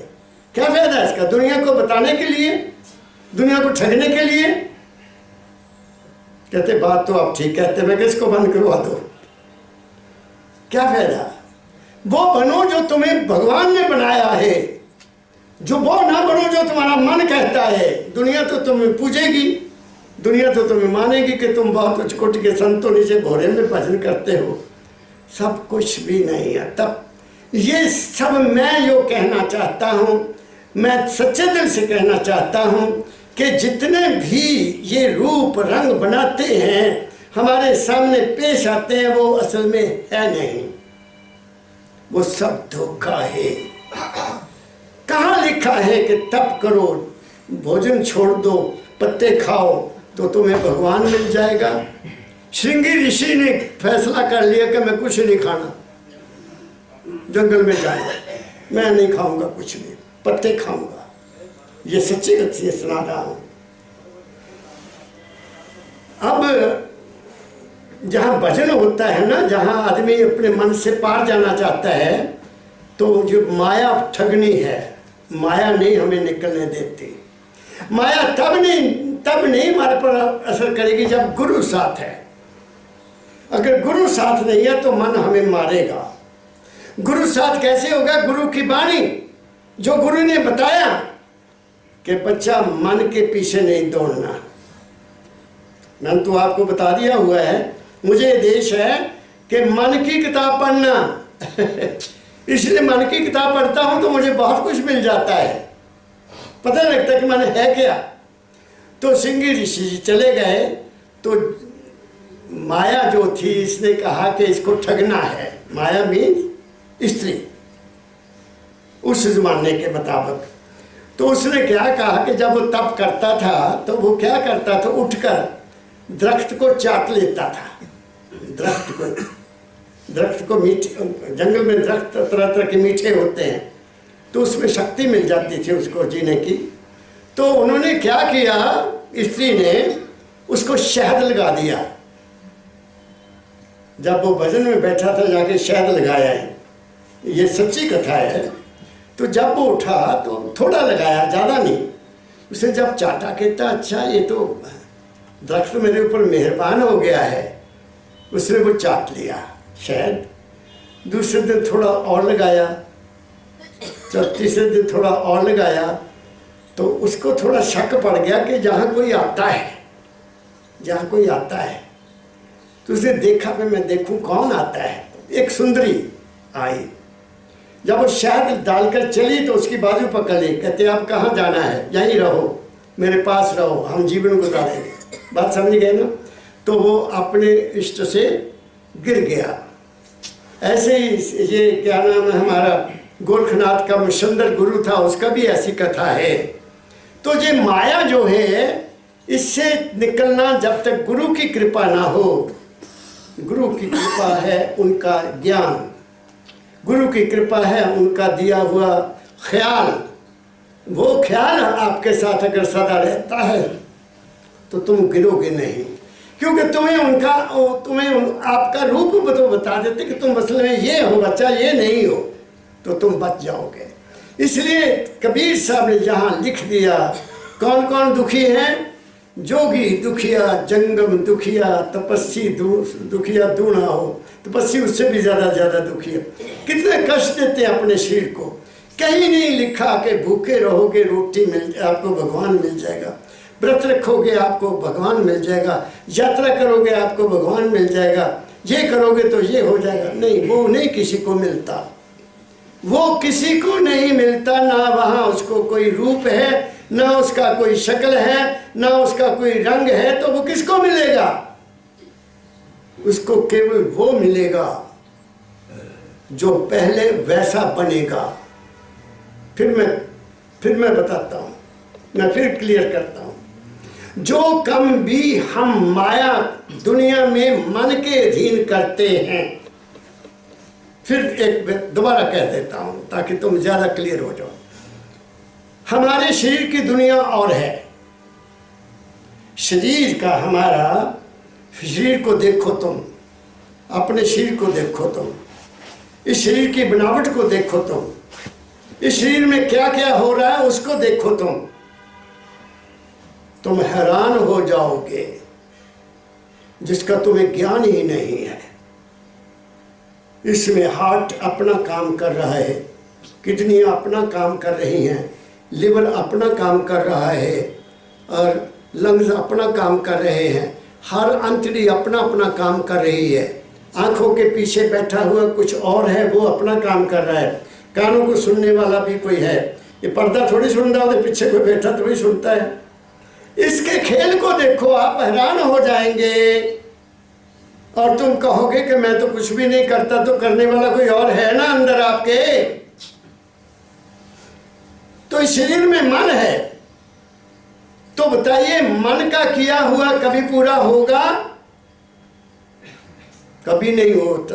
क्या फायदा है इसका? दुनिया को बताने के लिए, दुनिया को ठगने के लिए? कहते बात तो आप ठीक कहते, मैं किसको बंद करवा दो, क्या फायदा? वो बनो जो तुम्हें भगवान ने बनाया है, जो वो ना बनो जो तुम्हारा मन कहता है। दुनिया तो तुम्हें पूजेगी, दुनिया तो तुम्हें मानेगी कि तुम बहुत उच्च कोटि के संतों नीचे भोरे में भजन करते हो। सब कुछ भी नहीं है। तब ये सब मैं यो कहना चाहता हूँ, मैं सच्चे दिल से कहना चाहता हूँ कि जितने भी ये रूप रंग बनाते हैं, हमारे सामने पेश आते हैं, वो असल में है नहीं, वो सब धोखा है। कहाँ लिखा है कि तप करो, भोजन छोड़ दो, पत्ते खाओ तो तुम्हें भगवान मिल जाएगा? श्रृंगी ऋषि ने फैसला कर लिया कि मैं कुछ नहीं खाना, जंगल में जाए, मैं नहीं खाऊंगा कुछ भी, पत्ते खाऊंगा। ये सच्ची कथी सुना रहा हूं। अब जहाँ भजन होता है ना, जहाँ आदमी अपने मन से पार जाना चाहता है, तो जो माया ठगनी है, माया नहीं हमें निकलने देती। माया तब नहीं हमारे पर असर करेगी जब गुरु साथ है। अगर गुरु साथ नहीं है तो मन हमें मारेगा। गुरु साथ कैसे होगा? गुरु की वाणी, जो गुरु ने बताया कि बच्चा मन के पीछे नहीं दौड़ना। मैंने तो आपको बता दिया हुआ है, मुझे देश है कि मन की किताब पढ़ना इसलिए मन की किताब पढ़ता हूं तो मुझे बहुत कुछ मिल जाता है, पता लगता कि मन है क्या। तो श्रृंगी ऋषि जी चले गए, तो माया जो थी इसने कहा कि इसको ठगना है। माया मीन्स स्त्री उस जमाने के मुताबिक। तो उसने क्या कहा कि जब वो तप करता था तो वो क्या करता था, उठकर दरख्त को चाट लेता था। दरख्त को मीठे, जंगल में दरख्त तरह तरह के मीठे होते हैं, तो उसमें शक्ति मिल जाती थी उसको जीने की। तो उन्होंने क्या किया, स्त्री ने उसको शहद लगा दिया। जब वो भजन में बैठा था जाके शहद लगाया है, ये सच्ची कथा है। तो जब वो उठा तो थोड़ा लगाया, ज़्यादा नहीं। उसने जब चाटा कहता अच्छा ये तो दरख्त मेरे ऊपर मेहरबान हो गया है, उसने वो चाट लिया शहद। दूसरे दिन थोड़ा और लगाया, तीसरे दिन थोड़ा और लगाया, तो उसको थोड़ा शक पड़ गया कि जहाँ कोई आता है, जहाँ कोई आता है। तो उसने देखा कि मैं देखूं कौन आता है। एक सुंदरी आई, जब वो शहद डालकर चली तो उसकी बाजू पकड़ ली, कहते आप कहाँ जाना है, यहीं रहो, मेरे पास रहो, हम जीवन गुजारेंगे। बात समझ गए ना? तो वो अपने इष्ट से गिर गया। ऐसे ही ये क्या नाम है, हमारा गोरखनाथ का मुशंदर गुरु था, उसका भी ऐसी कथा है। तो ये माया जो है, इससे निकलना जब तक गुरु की कृपा ना हो। गुरु की कृपा है उनका ज्ञान, गुरु की कृपा है उनका दिया हुआ ख्याल। वो ख्याल आपके साथ अगर सदा रहता है तो तुम गिरोगे नहीं, क्योंकि आपका रूप तो बता देते कि तुम असल में ये हो बच्चा, ये नहीं हो, तो तुम बच जाओगे। इसलिए कबीर साहब ने जहाँ लिख दिया, कौन कौन दुखी हैं? जोगी दुखिया, जंगम दुखिया, तपस्वी दुखिया दूना हो। तपस्वी उससे भी ज़्यादा दुखिया। कितने कष्ट देते हैं अपने शरीर को। कहीं नहीं लिखा कि भूखे रहोगे रोटी आपको भगवान मिल जाएगा, व्रत रखोगे आपको भगवान मिल जाएगा, यात्रा करोगे आपको भगवान मिल जाएगा, ये करोगे तो ये हो जाएगा। नहीं, वो नहीं किसी को मिलता, वो किसी को नहीं मिलता। ना वहाँ उसको कोई रूप है, ना उसका कोई शक्ल है, ना उसका कोई रंग है, तो वो किसको मिलेगा? उसको केवल वो मिलेगा जो पहले वैसा बनेगा। फिर मैं बताता हूँ, मैं फिर क्लियर करता हूँ। जो कम भी हम माया दुनिया में मन के अधीन करते हैं, फिर एक दोबारा कह देता हूँ ताकि तुम ज़्यादा क्लियर हो जाओ। हमारे शरीर की दुनिया और है, शरीर का हमारा शरीर को देखो तुम, अपने शरीर को देखो तुम, इस शरीर की बनावट को देखो तुम, इस शरीर में क्या क्या हो रहा है उसको देखो तुम हैरान हो जाओगे, जिसका तुम्हें ज्ञान ही नहीं है। इसमें हार्ट अपना काम कर रहा है, किडनियाँ अपना काम कर रही हैं, लिवर अपना काम कर रहा है, और लंग्स अपना काम कर रहे हैं, हर अंतड़ी अपना अपना काम कर रही है। आँखों के पीछे बैठा हुआ कुछ और है, वो अपना काम कर रहा है। कानों को सुनने वाला भी कोई है, ये पर्दा थोड़ी सुन रहा होता, पीछे कोई बैठा थोड़ी सुनता है। इसके खेल को देखो, आप हैरान हो जाएंगे और तुम कहोगे कि मैं तो कुछ भी नहीं करता, तो करने वाला कोई और है ना अंदर आपके। तो इस शरीर में मन है, तो बताइए मन का किया हुआ कभी पूरा होगा? कभी नहीं होता।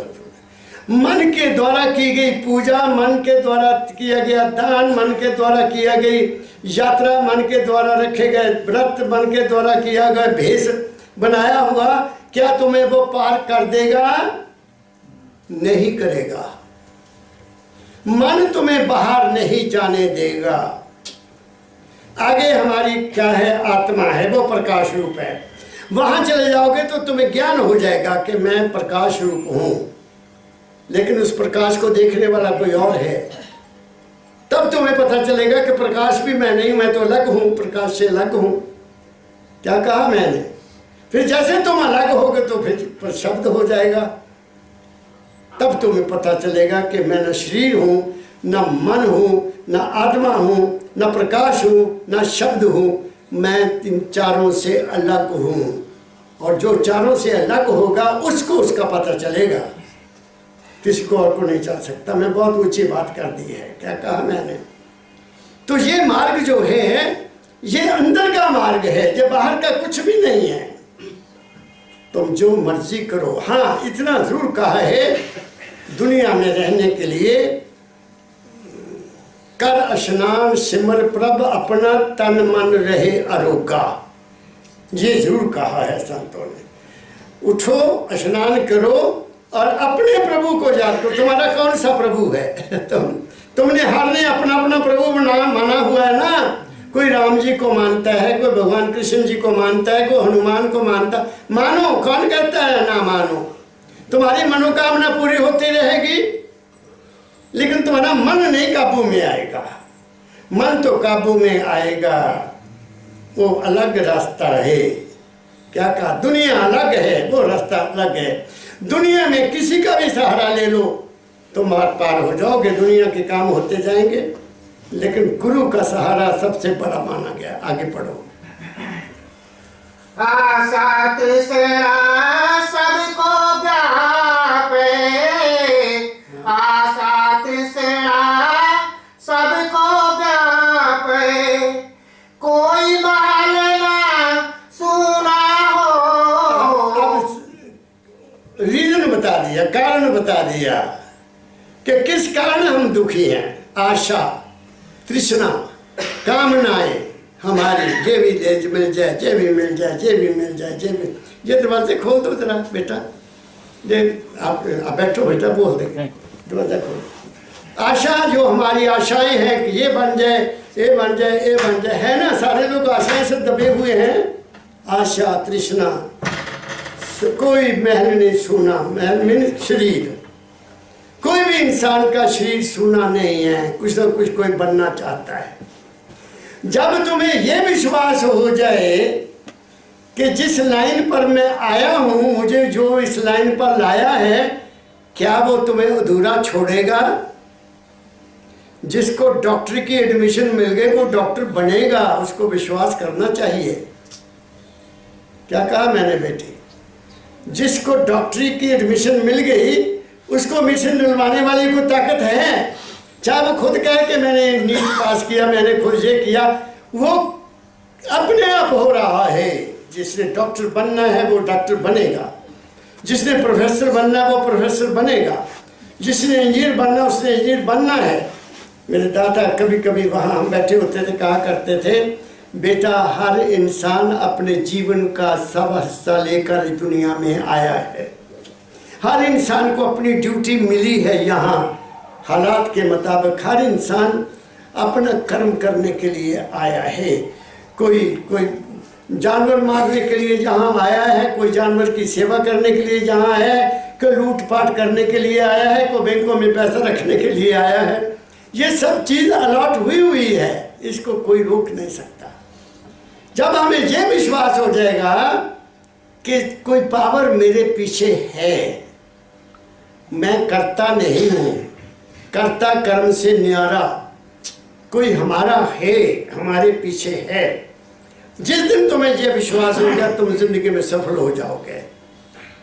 मन के द्वारा की गई पूजा, मन के द्वारा किया गया दान, मन के द्वारा किया गई यात्रा, मन के द्वारा रखे गए व्रत, मन के द्वारा किया गया भेष बनाया हुआ, क्या तुम्हें वो पार कर देगा? नहीं करेगा। मन तुम्हें बाहर नहीं जाने देगा। आगे हमारी क्या है? आत्मा है, वो प्रकाश रूप है। वहां चले जाओगे तो तुम्हें ज्ञान हो जाएगा कि मैं प्रकाश रूप हूं, लेकिन उस प्रकाश को देखने वाला कोई और है। तब तुम्हें पता चलेगा कि प्रकाश भी मैं नहीं, मैं तो अलग हूं, प्रकाश से अलग हूं। क्या कहा मैंने? फिर जैसे तुम अलग होगे तो फिर शब्द हो जाएगा। तब तुम्हें पता चलेगा कि मैं न शरीर हूं, न मन हूं, न आत्मा हूं, न प्रकाश हूं, न शब्द हूं। मैं इन चारों से अलग हूं। और जो चारों से अलग होगा उसको उसका पता चलेगा, किसी को और को नहीं चल सकता। मैं बहुत ऊंची बात कर दी है। क्या कहा मैंने? तो ये मार्ग जो है ये अंदर का मार्ग है, ये बाहर का कुछ भी नहीं है। तुम जो मर्जी करो। हाँ, इतना जरूर कहा है, दुनिया में रहने के लिए कर स्नान सिमर प्रभ अपना तन मन रहे अरोगा। ये जरूर कहा है संतों ने। उठो, स्नान करो और अपने प्रभु को याद करो। तुम्हारा कौन सा प्रभु है? तुमने हर ने अपना अपना प्रभु माना हुआ है ना। कोई राम जी को मानता है, कोई भगवान कृष्ण जी को मानता है, कोई हनुमान को मानता। मानो, कौन कहता है ना मानो? तुम्हारी मनोकामना पूरी होती रहेगी, लेकिन तुम्हारा मन नहीं काबू में आएगा। मन तो काबू में आएगा, वो अलग रास्ता है। क्या कहा? दुनिया अलग है, वो रास्ता अलग है। दुनिया में किसी का भी सहारा ले लो तुम पार हो जाओगे, दुनिया के काम होते जाएंगे। लेकिन गुरु का सहारा सबसे बड़ा माना गया। आगे पढ़ो। आशा तृष्णा सबको व्यापे, आशा तृष्णा सबको व्यापे, कोई बाल ना सुना हो। रीजन बता दिया, कारण बता दिया कि किस कारण हम दुखी हैं। आशा, तृष्णा, कामनाएं हमारी, ये भी मिल जाए, ये भी मिल जाए, ये भी मिल जाए, ये भी। ये दरवाजे खोल दो जरा बेटा, ये आप बैठो बेटा, बोल देंगे, दरवाजा खोलो। आशा, जो हमारी आशाएं हैं कि ये बन जाए, ये बन जाए, ये बन जाए, है ना। सारे लोग आशाएं से दबे हुए हैं। आशा, तृष्णा, कोई महल नहीं सूना। महल में शरीर, कोई भी इंसान का शरीर सूना नहीं है, कुछ ना कुछ कोई बनना चाहता है। जब तुम्हें यह विश्वास हो जाए कि जिस लाइन पर मैं आया हूं, मुझे जो इस लाइन पर लाया है, क्या वो तुम्हें अधूरा छोड़ेगा? जिसको डॉक्टर की एडमिशन मिल गई वो डॉक्टर बनेगा, उसको विश्वास करना चाहिए। क्या कहा मैंने बेटी? जिसको डॉक्टरी की एडमिशन मिल गई उसको मिशन दिलवाने वाली को ताकत है। चाहे वो खुद कहे कि मैंने नीट पास किया, मैंने खुद ये किया, वो अपने आप हो रहा है। जिसने डॉक्टर बनना है वो डॉक्टर बनेगा, जिसने प्रोफेसर बनना है वो प्रोफेसर बनेगा, जिसने इंजीनियर बनना उसने इंजीनियर बनना है। मेरे दादा कभी कभी वहाँ हम बैठे होते थे, कहा करते थे, बेटा हर इंसान अपने जीवन का सब हिस्सा लेकर दुनिया में आया है। हर इंसान को अपनी ड्यूटी मिली है। यहाँ हालात के मुताबिक हर इंसान अपना कर्म करने के लिए आया है। कोई जानवर मारने के लिए यहाँ आया है, कोई जानवर की सेवा करने के लिए यहाँ है, कोई लूटपाट करने के लिए आया है, कोई बैंकों में पैसा रखने के लिए आया है। ये सब चीज़ अलॉट हुई है, इसको कोई रोक नहीं सकता। जब हमें ये विश्वास हो जाएगा कि कोई पावर मेरे पीछे है, मैं करता नहीं हूँ, कर्ता कर्म से न्यारा, कोई हमारा है, हमारे पीछे है। जिस दिन तुम्हें यह विश्वास हो गया तुम जिंदगी में सफल हो जाओगे।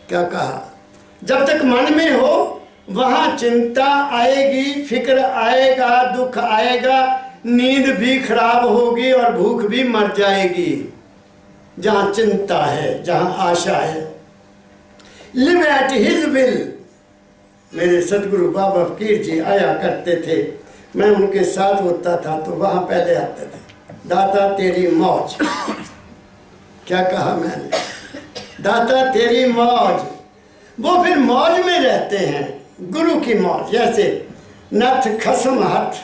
क्या कहा? जब तक मन में हो वहाँ चिंता आएगी, फिक्र आएगा, दुख आएगा, नींद भी खराब होगी और भूख भी मर जाएगी। जहाँ चिंता है, जहाँ आशा है, लिव एट हिज विल। मेरे सतगुरु बाबा फकीर जी आया करते थे, मैं उनके साथ होता था तो वहाँ पहले आते थे, दाता तेरी मौज। क्या कहा मैंने? दाता तेरी मौज। वो फिर मौज में रहते हैं, गुरु की मौज। जैसे नथ खसम हथ,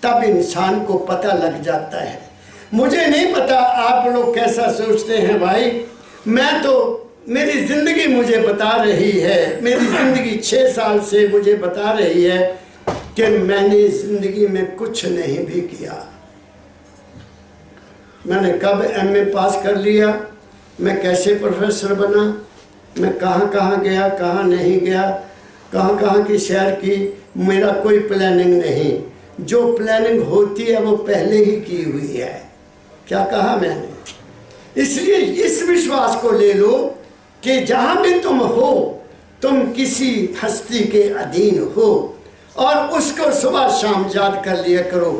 तब इंसान को पता लग जाता है। मुझे नहीं पता आप लोग कैसा सोचते हैं भाई, मैं तो मेरी ज़िंदगी मुझे बता रही है, मेरी ज़िंदगी 6 साल से मुझे बता रही है कि मैंने ज़िंदगी में कुछ नहीं भी किया। मैंने कब एमए पास कर लिया, मैं कैसे प्रोफेसर बना, मैं कहाँ कहाँ गया, कहाँ नहीं गया, कहाँ कहाँ की सैर की, मेरा कोई प्लानिंग नहीं। जो प्लानिंग होती है वो पहले ही की हुई है। क्या कहा मैंने? इसलिए इस विश्वास को ले लो कि जहाँ भी तुम हो, तुम किसी हस्ती के अधीन हो, और उसको सुबह शाम याद कर लिया करो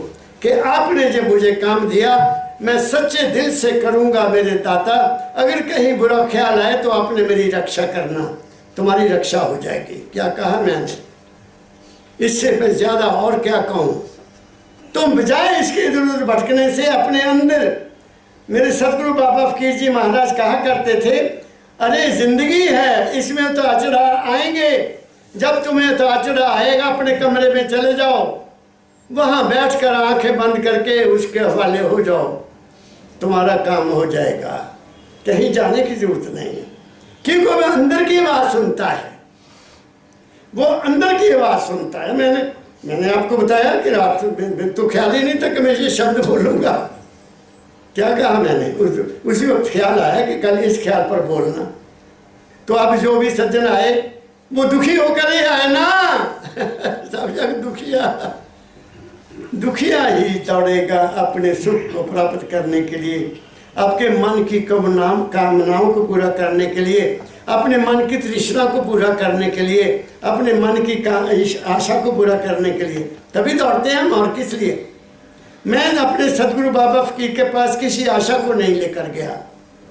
कि आपने जो मुझे काम दिया मैं सच्चे दिल से करूँगा मेरे दाता। अगर कहीं बुरा ख्याल आए तो आपने मेरी रक्षा करना, तुम्हारी रक्षा हो जाएगी। क्या कहा मैंने? इससे मैं ज़्यादा और क्या कहूँ। तुम बजाय इसके इधर उधर भटकने से अपने अंदर, मेरे सतगुरु बाबा फकीर जी महाराज कहा करते थे, अरे ज़िंदगी है, इसमें उतार चढ़ाव आएंगे। जब तुम्हें उतार चढ़ाव आएगा अपने कमरे में चले जाओ, वहाँ बैठकर आंखें बंद करके उसके हवाले हो जाओ, तुम्हारा काम हो जाएगा। कहीं जाने की जरूरत नहीं है, क्योंकि वो अंदर की आवाज़ सुनता है, वो अंदर की आवाज़ सुनता है। मैंने आपको बताया कि रात तो ख्याल ही नहीं था कि मैं ये शब्द बोलूँगा। क्या कहा मैंने? उसी वक्त ख्याल आया कि कल इस ख्याल पर बोलना। तो अब जो भी सज्जन आए वो दुखी होकर ही आए ना। सब जग दुखिया ही दौड़ेगा अपने सुख को प्राप्त करने के लिए, आपके मन की कामनाओं को पूरा करने के लिए, अपने मन की तृष्णा को पूरा करने के लिए, अपने मन की आशा को पूरा करने के लिए तभी दौड़ते हैं हम, और किस लिए? मैं अपने सदगुरु बाबा फकीर के पास किसी आशा को नहीं लेकर गया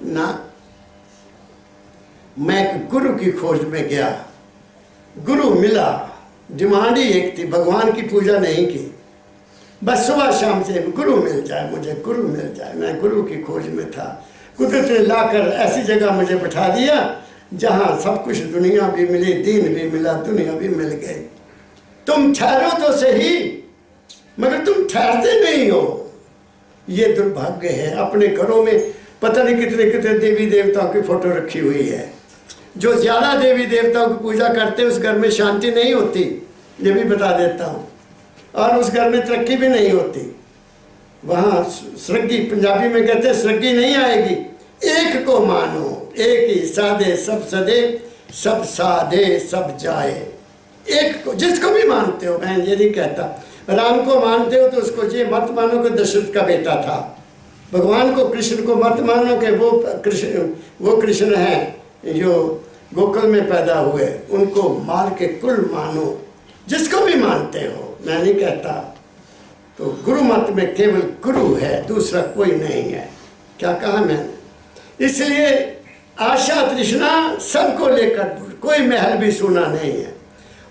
ना, मैं गुरु की खोज में गया। गुरु मिला, डिमांड ही एक थी, भगवान की पूजा नहीं की, बस सुबह शाम से गुरु मिल जाए, मुझे गुरु मिल जाए। मैं गुरु की खोज में था। कुदरत ने लाकर ऐसी जगह मुझे बिठा दिया जहाँ सब कुछ, दुनिया भी मिली, दीन भी मिला, दुनिया भी मिल गई। तुम ठहरो तो सही, मगर तुम ठहरते नहीं हो। ये दुर्भाग्य है। अपने घरों में पता नहीं कितने कितने देवी देवताओं की फोटो रखी हुई है। जो ज़्यादा देवी देवताओं की पूजा करते हैं उस घर में शांति नहीं होती, ये भी बता देता हूँ, और उस घर में तरक्की भी नहीं होती। वहाँ स्वर्गी, पंजाबी में कहते हैं स्वर्गी नहीं आएगी। एक को मानो, एक ही साधे सब सदे, सब साधे सब जाए। एक को, जिसको भी मानते हो, मैं ये नहीं कहता राम को मानते हो तो उसको ये मत मानो कि दशरथ का बेटा था। भगवान को, कृष्ण को मत मानो कि वो कृष्ण हैं जो गोकुल में पैदा हुए, उनको मार के कुल मानो। जिसको भी मानते हो, मैं नहीं कहता। तो गुरु मत में केवल गुरु है, दूसरा कोई नहीं है। क्या कहा मैंने? इसलिए आशा तृष्णा सबको लेकर, कोई महल भी सोना नहीं है।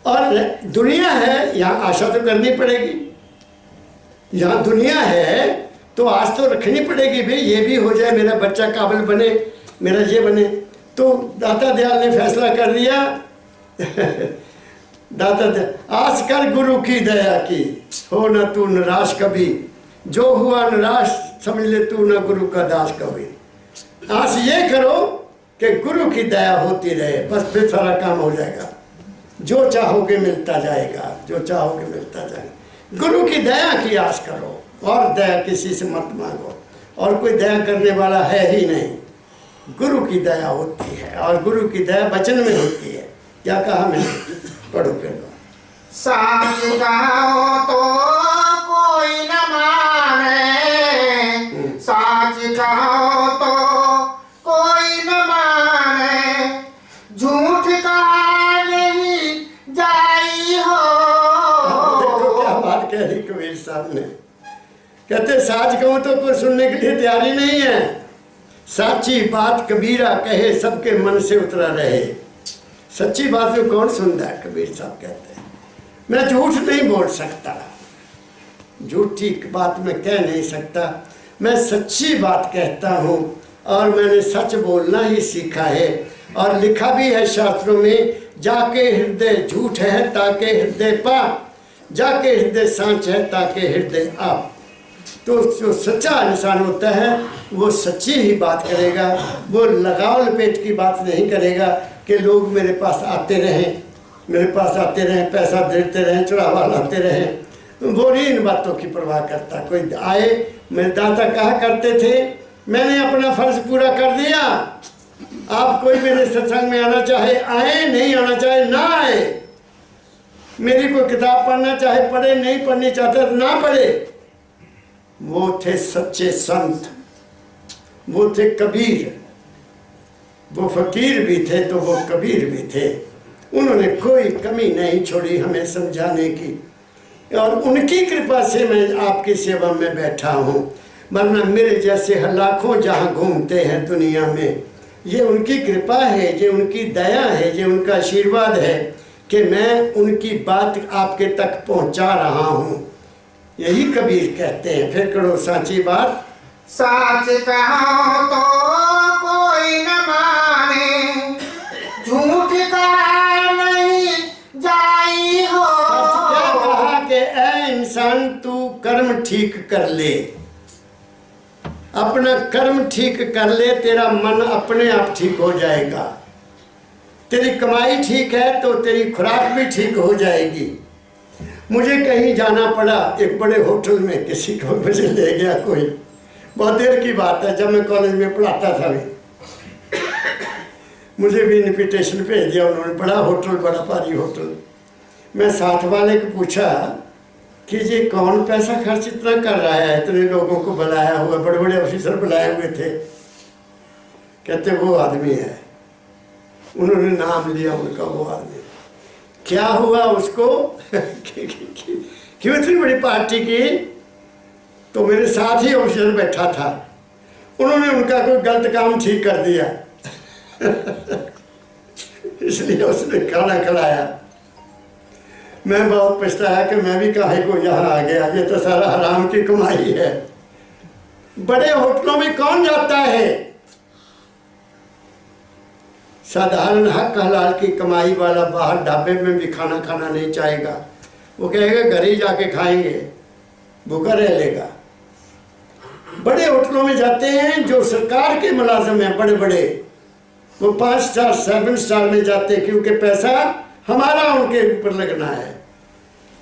और दुनिया है, यहाँ आशा तो करनी पड़ेगी। यहाँ दुनिया है तो आस तो रखनी पड़ेगी भाई, ये भी हो जाए, मेरा बच्चा काबिल बने, मेरा ये बने। तो दाता दयाल ने फैसला कर दिया दाता दयाल, आस कर गुरु की दया की, हो न तू निराश कभी, जो हुआ निराश समझ ले तू न गुरु का दास कभी। आस ये करो कि गुरु की दया होती रहे, बस फिर सारा काम हो जाएगा। जो चाहोगे मिलता जाएगा, जो चाहोगे मिलता जाएगा। गुरु की दया की आस करो, और दया किसी से मत मांगो, और कोई दया करने वाला है ही नहीं। गुरु की दया होती है, और गुरु की दया वचन में होती है। क्या कहा मैंने? पढ़ो फिर। साच कहो तो कोई न माने, साच कहो तो कोई न माने, झूठ कहा नहीं जाई हो। देखो क्या बात कह रही कबीर साहब ने। कहते साच कहूँ तो कोई सुनने के लिए तैयारी नहीं है। साची बात कबीरा कहे सबके मन से उतरा रहे। सच्ची बात को कौन सुनता है, कबीर साहब कहते हैं। मैं झूठ नहीं बोल सकता, झूठी बात मैं कह नहीं सकता, मैं सच्ची बात कहता हूँ और मैंने सच बोलना ही सीखा है। और लिखा भी है शास्त्रों में, जाके हृदय झूठ है ताके हृदय पा, जाके हृदय सांच है ताके हृदय आप। तो जो सच्चा इंसान होता है वो सच्ची ही बात करेगा, वो लगाव लपेट की बात नहीं करेगा कि लोग मेरे पास आते रहें, मेरे पास आते रहें, पैसा देते रहें, चढ़ावा लाते रहें। वो नहीं इन बातों की परवाह करता। कोई आए, मेरे दादा कहा करते थे, मैंने अपना फर्ज पूरा कर दिया, आप कोई मेरे सत्संग में आना चाहे आए, नहीं आना चाहे ना आए, मेरी कोई किताब पढ़ना चाहे पढ़े, नहीं पढ़नी चाहता तो ना पढ़े। वो थे सच्चे संत, वो थे कबीर, वो फकीर भी थे तो वो कबीर भी थे। उन्होंने कोई कमी नहीं छोड़ी हमें समझाने की, और उनकी कृपा से मैं आपकी सेवा में बैठा हूँ। वरना मेरे जैसे लाखों जहाँ घूमते हैं दुनिया में, ये उनकी कृपा है, ये उनकी दया है, ये उनका आशीर्वाद है कि मैं उनकी बात आपके तक पहुँचा रहा हूँ। यही कबीर कहते हैं, फिर करो साची बात। साच कहो तो कोई न माने, झूठ कहा नहीं जाई हो। सच क्या कहा कि ऐ इंसान तू कर्म ठीक कर ले, अपना कर्म ठीक कर ले, तेरा मन अपने आप ठीक हो जाएगा। तेरी कमाई ठीक है तो तेरी खुराक भी ठीक हो जाएगी। मुझे कहीं जाना पड़ा, एक बड़े होटल में किसी को मुझे ले गया कोई, बहुत देर की बात है, जब मैं कॉलेज में पढ़ाता था भी, मुझे भी इन्विटेशन भेज दिया उन्होंने, बड़ा होटल, बड़ा भारी होटल। मैं साथ वाले को पूछा कि ये कौन पैसा खर्च इतना कर रहा है, इतने लोगों को बुलाया हुआ, बड़े बड़े ऑफिसर बुलाए हुए थे। कहते वो आदमी है, उन्होंने नाम लिया उनका, वो आदमी। क्या हुआ उसको क्यों इतनी बड़ी पार्टी की? तो मेरे साथ ही ऑफिसर बैठा था, उन्होंने उनका कोई गलत काम ठीक कर दिया इसलिए उसने खाना खिलाया। मैं बहुत पछताया कि मैं भी काहे को यहाँ आ गया, ये तो सारा हराम की कमाई है। बड़े होटलों में कौन जाता है? साधारण हक हलाल की कमाई वाला बाहर ढाबे में भी खाना खाना नहीं चाहेगा, वो कहेगा घर ही जाके खाएंगे, भूखा रह लेगा। बड़े होटलों में जाते हैं जो सरकार के मुलाजिम हैं, बड़े बड़े, वो 5 स्टार 7 स्टार में जाते हैं, क्योंकि पैसा हमारा उनके ऊपर लगना है,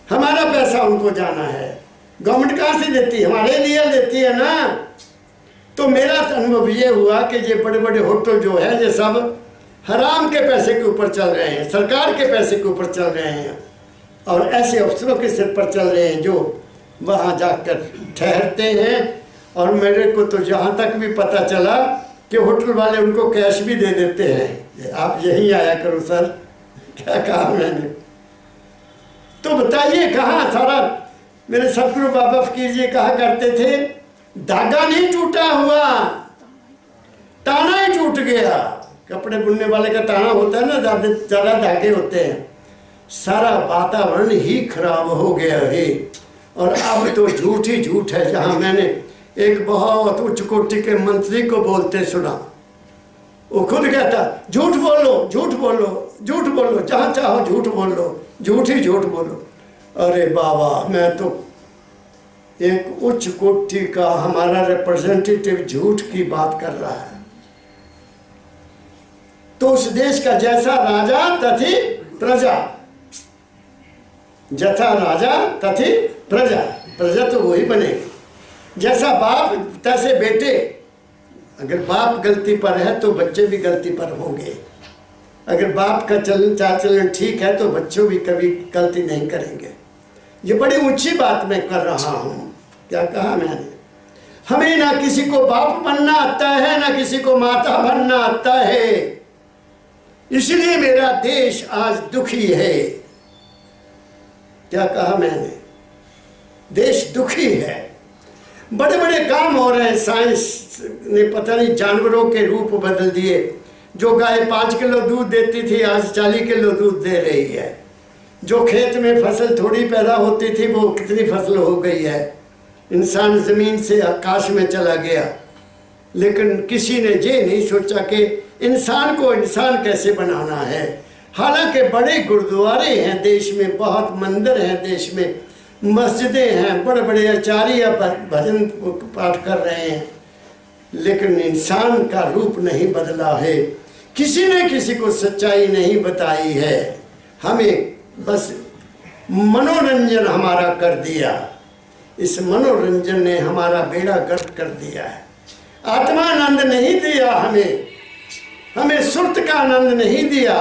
हमारा पैसा उनको जाना है। गवर्नमेंट कहाँ से देती है? हमारे लिए देती है ना। तो मेरा अनुभव ये हुआ कि ये बड़े बड़े होटल जो है ये सब हराम के पैसे के ऊपर चल रहे हैं, सरकार के पैसे के ऊपर चल रहे हैं, और ऐसे अफसरों के सिर पर चल रहे हैं जो वहाँ जाकर ठहरते हैं। और मेरे को तो जहाँ तक भी पता चला कि होटल वाले उनको कैश भी दे देते हैं, आप यहीं आया करो सर। क्या कहा मैंने? तो बताइए कहाँ सारा। मेरे सतगुरु बाबा फकीर जी कहा करते थे, धागा नहीं टूटा हुआ, ताना ही टूट गया। कपड़े बुनने वाले का ताना होता है ना, ज़्यादा धागे होते हैं। सारा वातावरण ही खराब हो गया है, और अब तो झूठ ही झूठ है। जहाँ मैंने एक बहुत उच्च कोटि के मंत्री को बोलते सुना, वो खुद कहता झूठ बोलो, झूठ बोलो, झूठ बोलो, जहाँ चाहो झूठ बोल लो, झूठ ही झूठ बोलो। अरे बाबा, मैं तो एक उच्च कोटि का हमारा रिप्रेजेंटेटिव झूठ की बात कर रहा है। तो उस देश का जैसा राजा तथी प्रजा, जैसा राजा तथी प्रजा, प्रजा तो वही बनेगी। जैसा बाप तैसे बेटे। अगर बाप गलती पर है तो बच्चे भी गलती पर होंगे। अगर बाप का चाल चलन ठीक है तो बच्चों भी कभी गलती नहीं करेंगे। ये बड़ी ऊंची बात मैं कर रहा हूँ। क्या कहा मैंने? हमें ना किसी को बाप बनना आता है, ना किसी को माता बनना आता है। इसलिए मेरा देश आज दुखी है। क्या कहा मैंने? देश दुखी है। बड़े बड़े काम हो रहे हैं। साइंस ने पता नहीं जानवरों के रूप बदल दिए। जो गाय 5 किलो दूध देती थी आज 40 किलो दूध दे रही है। जो खेत में फसल थोड़ी पैदा होती थी वो कितनी फसल हो गई है। इंसान ज़मीन से आकाश में चला गया, लेकिन किसी ने ये नहीं सोचा कि इंसान को इंसान कैसे बनाना है। हालांकि बड़े गुरुद्वारे हैं देश में, बहुत मंदिर हैं देश में, मस्जिदें हैं, बड़े बड़े आचार्य भजन पाठ कर रहे हैं, लेकिन इंसान का रूप नहीं बदला है। किसी ने किसी को सच्चाई नहीं बताई है। हमें बस मनोरंजन हमारा कर दिया। इस मनोरंजन ने हमारा बेड़ा गर्क कर दिया है। आत्मानंद नहीं दिया हमें सुरत का आनंद नहीं दिया,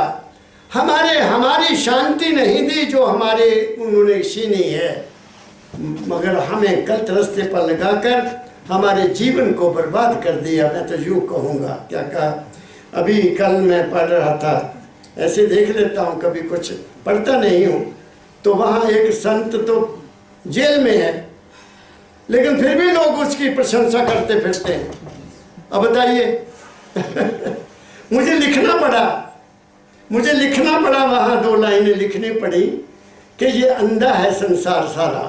हमारी शांति नहीं दी जो हमारे उन्होंने छीनी है, मगर हमें गलत रास्ते पर लगाकर हमारे जीवन को बर्बाद कर दिया। मैं तो यूँ कहूँगा। क्या कहा? अभी कल मैं पढ़ रहा था, ऐसे देख लेता हूँ, कभी कुछ पढ़ता नहीं हूँ, तो वहाँ एक संत तो जेल में है, लेकिन फिर भी लोग उसकी प्रशंसा करते फिरते हैं। अब बताइए मुझे लिखना पड़ा वहाँ 2 लाइनें लिखनी पड़ी कि ये अंधा है संसार सारा,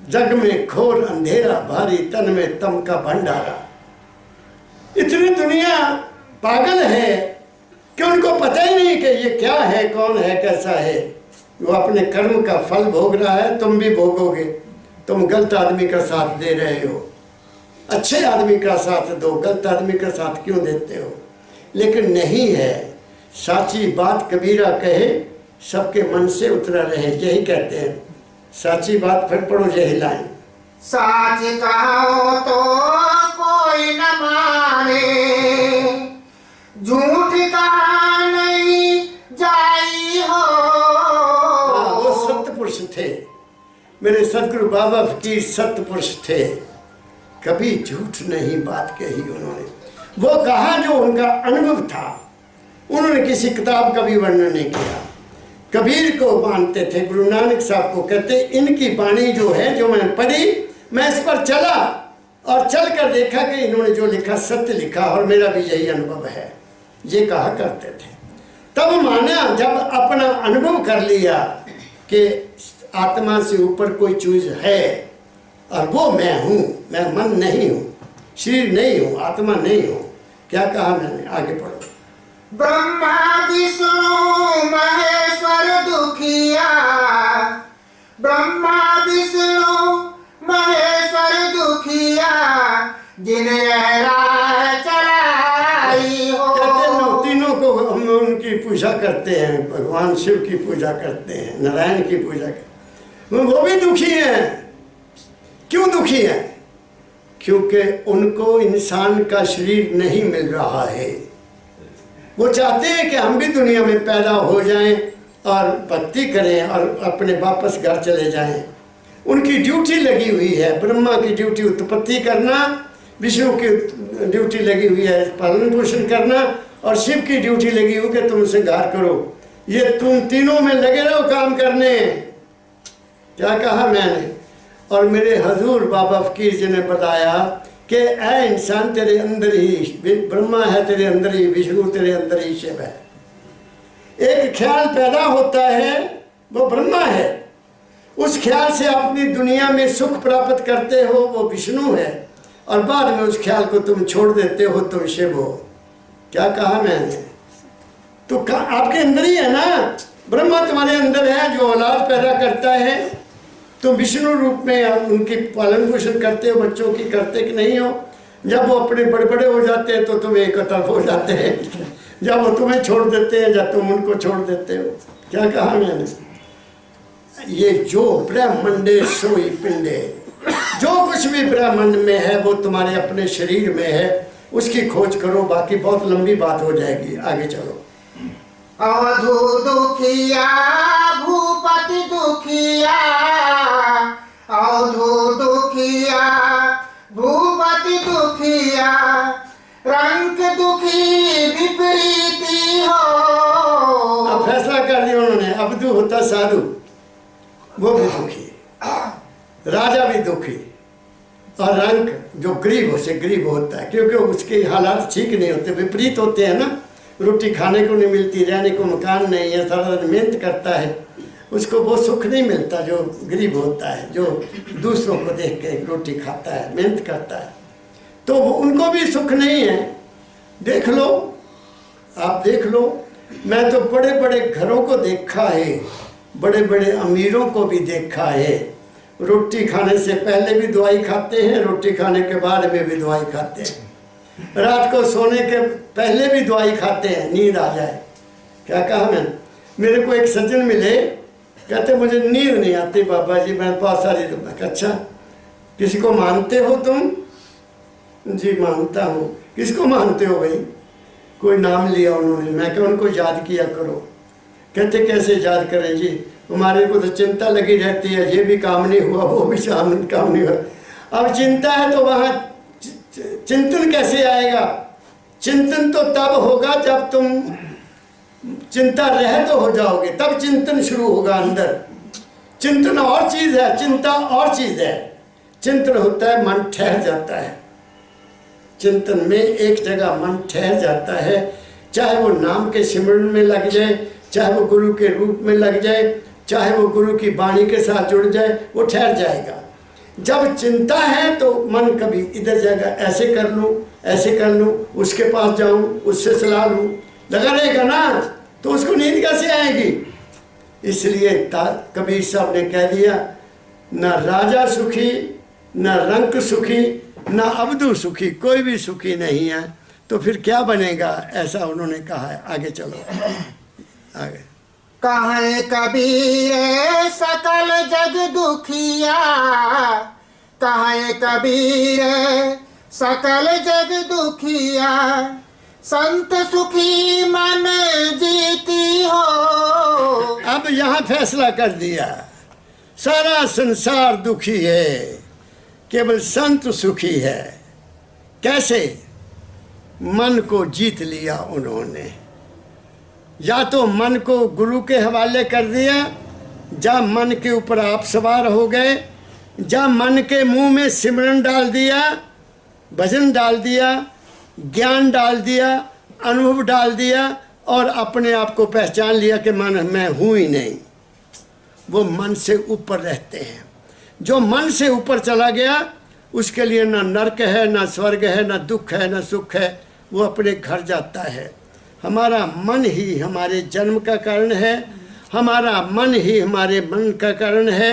जग में घोर अंधेरा भारी, तन में तम का भंडारा। इतनी दुनिया पागल है कि उनको पता ही नहीं कि ये क्या है, कौन है, कैसा है। वो अपने कर्म का फल भोग रहा है, तुम भी भोगोगे। तुम गलत आदमी का साथ दे रहे हो, अच्छे आदमी का साथ दो, गलत आदमी का साथ क्यों देते हो? लेकिन नहीं है। साची बात कबीरा कहे, सबके मन से उतरा रहे, यही कहते हैं। साची बात फिर पढ़ो यही लाइन। साच कहो तो कोई न माने, झूठ कहा नहीं जाई हो। वो सत्य पुरुष थे, मेरे सदगुरु बाबा फकीर सत्य पुरुष थे। कभी झूठ नहीं बात कही उन्होंने। वो कहा जो उनका अनुभव था। उन्होंने किसी किताब का भी वर्णन नहीं किया। कबीर को मानते थे, गुरु नानक साहब को कहते, इनकी वाणी जो है, जो मैंने पढ़ी, मैं इस पर चला और चल कर देखा कि इन्होंने जो लिखा सत्य लिखा और मेरा भी यही अनुभव है, ये कहा करते थे। तब माना, जब अपना अनुभव कर लिया कि आत्मा से ऊपर कोई चीज है और वो मैं हूँ, मैं मन नहीं हूँ, शरीर नहीं हूँ, आत्मा नहीं हूँ। क्या कहा मैंने? आगे पढ़ो। ब्रह्मा विष्णु महेश्वर दुखिया, ब्रह्मा विष्णु महेश्वर दुखिया, जिन्हें राह चलाई हो। कहते हैं तीनों को हम उनकी पूजा करते हैं, भगवान शिव की पूजा करते हैं, नारायण की पूजा करते हैं। वो भी दुखी हैं। क्यों दुखी हैं? क्योंकि उनको इंसान का शरीर नहीं मिल रहा है। वो चाहते हैं कि हम भी दुनिया में पैदा हो जाएं और भक्ति करें और अपने वापस घर चले जाएं। उनकी ड्यूटी लगी हुई है। ब्रह्मा की ड्यूटी उत्पत्ति करना, विष्णु की ड्यूटी लगी हुई है पालन पोषण करना, और शिव की ड्यूटी लगी हुई कि तुम श्रृंगार करो। ये तुम तीनों में लगे रहो काम करने। क्या कहा मैंने? और मेरे हजूर बाबा फकीर जी ने बताया कि ऐ इंसान, तेरे अंदर ही ब्रह्मा है, तेरे अंदर ही विष्णु, तेरे अंदर ही शिव है। एक ख्याल पैदा होता है, वो ब्रह्मा है। उस ख्याल से अपनी दुनिया में सुख प्राप्त करते हो, वो विष्णु है, और बाद में उस ख्याल को तुम छोड़ देते हो, तुम शिव हो। क्या कहा मैंने? तो आपके अंदर ही है ना, ब्रह्मा तुम्हारे अंदर है जो औलाद पैदा करता है। तुम विष्णु रूप में उनकी पालन पोषण करते हो, बच्चों की करते कि नहीं हो? जब वो अपने बड़े बड़े हो जाते हैं तो तुम एक तरफ हो जाते हैं, जब वो तुम्हें छोड़ देते हैं जब तुम उनको छोड़ देते हो। क्या कहा मैंने? ये जो ब्रह्मंडे सोई पिंडे, जो कुछ भी ब्रह्मांड में है वो तुम्हारे अपने शरीर में है, उसकी खोज करो। बाकी बहुत लंबी बात हो जाएगी, आगे चलो। अवधू दुखिया भूपति दुखिया, अवधू दुखिया भूपति दुखिया, रंग दुखी विपरीती हो। अब फैसला कर दिया उन्होंने, अवधू होता साधु, वो भी दुखी। राजा भी दुखी, और रंक जो गरीब से गरीब होता है, क्योंकि उसके हालात ठीक नहीं होते, विपरीत होते हैं ना। रोटी खाने को नहीं मिलती, रहने को मकान नहीं है, सारा दिन मेहनत करता है, उसको वो सुख नहीं मिलता जो गरीब होता है, जो दूसरों को देख के रोटी खाता है, मेहनत करता है, तो उनको भी सुख नहीं है। देख लो, आप देख लो, मैं तो बड़े बड़े घरों को देखा है, बड़े बड़े अमीरों को भी देखा है, रोटी खाने से पहले भी दवाई खाते हैं, रोटी खाने के बाद में भी दवाई खाते हैं, रात को सोने के पहले भी दवाई खाते हैं, नींद आ जाए। क्या कहा मैं, मेरे को एक सज्जन मिले, कहते मुझे नींद नहीं आती बाबा जी, मैं बहुत सारी। अच्छा, किसी को मानते हो तुम? जी मानता हूँ। किसको मानते हो भाई? कोई नाम लिया उन्होंने, मैं क्या उनको याद किया करो। कहते कैसे याद करें जी, हमारे को तो चिंता लगी रहती है, ये भी काम नहीं हुआ, वो भी काम नहीं हुआ। अब चिंता है तो वहाँ चिंतन कैसे आएगा? चिंतन तो तब होगा जब तुम चिंता रह तो हो जाओगे, तब चिंतन शुरू होगा अंदर। चिंतन और चीज़ है, चिंता और चीज़ है। चिंतन होता है मन ठहर जाता है, चिंतन में एक जगह मन ठहर जाता है, चाहे वो नाम के सिमरन में लग जाए, चाहे वो गुरु के रूप में लग जाए, चाहे वो गुरु की वाणी के साथ जुड़ जाए, वो ठहर जाएगा। जब चिंता है तो मन कभी इधर जाएगा, ऐसे कर लूँ, ऐसे कर लूँ, उसके पास जाऊँ, उससे सलाह लूँ, लगा रहेगा ना, तो उसको नींद कैसे आएगी? इसलिए कबीर साहब ने कह दिया, न राजा सुखी, न रंक सुखी, न अबदू सुखी, कोई भी सुखी नहीं है। तो फिर क्या बनेगा, ऐसा उन्होंने कहा है। आगे चलो, आगे। कहे कबीर सकल जग दुखिया, कहे कबीर सकल जग दुखिया, संत सुखी मन जीती हो। अब यहाँ फैसला कर दिया, सारा संसार दुखी है, केवल संत सुखी है। कैसे? मन को जीत लिया उन्होंने। या तो मन को गुरु के हवाले कर दिया, या मन के ऊपर आप सवार हो गए, या मन के मुंह में सिमरन डाल दिया, भजन डाल दिया, ज्ञान डाल दिया, अनुभव डाल दिया, और अपने आप को पहचान लिया कि मैं हूँ ही नहीं। वो मन से ऊपर रहते हैं। जो मन से ऊपर चला गया, उसके लिए ना नरक है, ना स्वर्ग है, ना दुख है, ना सुख है, वो अपने घर जाता है। हमारा मन ही हमारे जन्म का कारण है, हमारा मन ही हमारे मन का कारण है,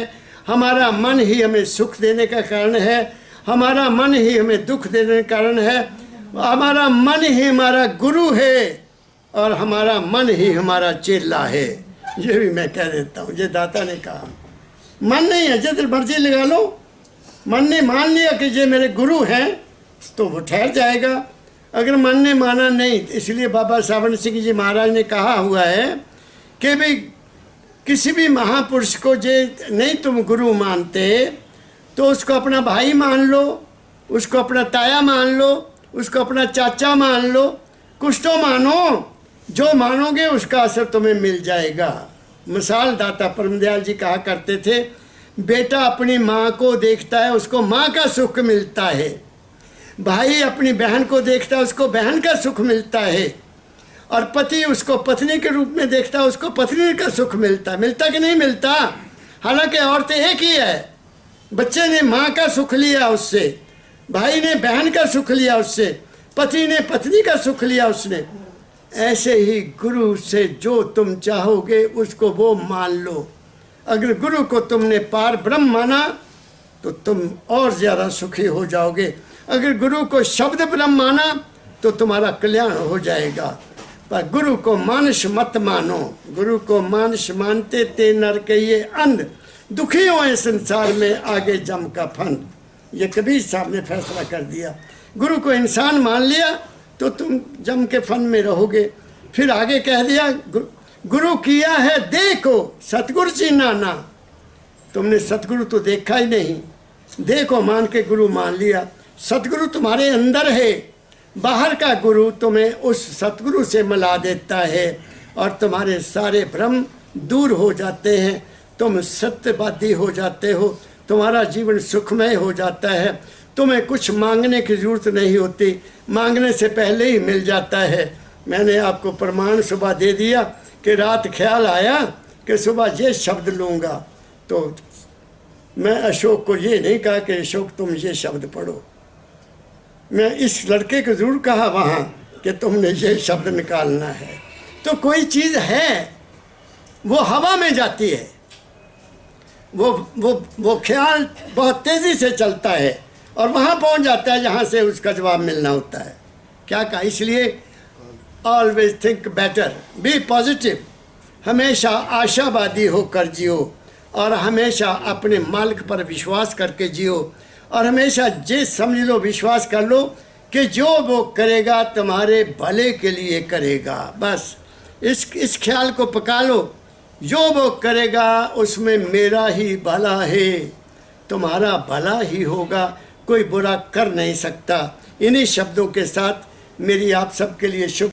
हमारा मन ही हमें सुख देने का कारण है, हमारा मन ही हमें दुख देने का कारण है, हमारा मन ही हमारा गुरु है, और हमारा मन ही हमारा चेला है। ये भी मैं कह देता हूँ, ये दाता ने कहा। मन नहीं है, जिधर मर्जी लगा लो, मन ने मान लिया कि ये मेरे गुरु हैं, तो वो ठहर जाएगा। अगर मन ने माना नहीं, इसलिए बाबा सावन सिंह जी महाराज ने कहा हुआ है कि भाई किसी भी महापुरुष को जे नहीं तुम गुरु मानते, तो उसको अपना भाई मान लो, उसको अपना ताया मान लो, उसको अपना चाचा मान लो, कुछ तो मानो। जो मानोगे उसका असर तुम्हें मिल जाएगा। मिसाल दाता परमदयाल जी कहा करते थे, बेटा अपनी माँ को देखता है, उसको माँ का सुख मिलता है। भाई अपनी बहन को देखता है, उसको बहन का सुख मिलता है। और पति उसको पत्नी के रूप में देखता है, उसको पत्नी का सुख मिलता है। मिलता कि नहीं मिलता? हालांकि औरतें एक ही है। बच्चे ने माँ का सुख लिया उससे, भाई ने बहन का सुख लिया उससे, पति ने पत्नी का सुख लिया उसने। ऐसे ही गुरु से जो तुम चाहोगे उसको वो मान लो। अगर गुरु को तुमने पार ब्रह्म माना तो तुम और ज़्यादा सुखी हो जाओगे। अगर गुरु को शब्द ब्रह्म माना तो तुम्हारा कल्याण हो जाएगा। पर गुरु को मानस मत मानो। गुरु को मानस मानते ते नर के ये अंध, दुखी हुए संसार में आगे जम का फंद। ये कबीर साहब ने फैसला कर दिया। गुरु को इंसान मान लिया तो तुम जम के फन में रहोगे। फिर आगे कह दिया, गुरु किया है देखो सतगुरु चीना ना। तुमने सतगुरु तो देखा ही नहीं, देखो मान के गुरु मान लिया। सतगुरु तुम्हारे अंदर है, बाहर का गुरु तुम्हें उस सतगुरु से मिला देता है और तुम्हारे सारे भ्रम दूर हो जाते हैं। तुम सत्यवादी हो जाते हो, तुम्हारा जीवन सुखमय हो जाता है। तुम्हें कुछ मांगने की ज़रूरत नहीं होती, मांगने से पहले ही मिल जाता है। मैंने आपको प्रमाण सुबह दे दिया कि रात ख्याल आया कि सुबह ये शब्द लूँगा, तो मैं अशोक को ये नहीं कहा कि अशोक तुम ये शब्द पढ़ो, मैं इस लड़के को ज़रूर कहा वहाँ कि तुमने ये शब्द निकालना है। तो कोई चीज़ है वो हवा में जाती है, वो ख्याल बहुत तेज़ी से चलता है और वहाँ पहुँच जाता है जहाँ से उसका जवाब मिलना होता है। क्या कहा? इसलिए always think better, be positive, हमेशा आशावादी होकर जियो और हमेशा अपने मालिक पर विश्वास करके जियो और हमेशा ये समझ लो, विश्वास कर लो कि जो वो करेगा तुम्हारे भले के लिए करेगा। बस इस ख्याल को पका लो, जो वो करेगा उसमें मेरा ही भला है, तुम्हारा भला ही होगा, कोई बुरा कर नहीं सकता। इन्हीं शब्दों के साथ मेरी आप सबके लिए शुभ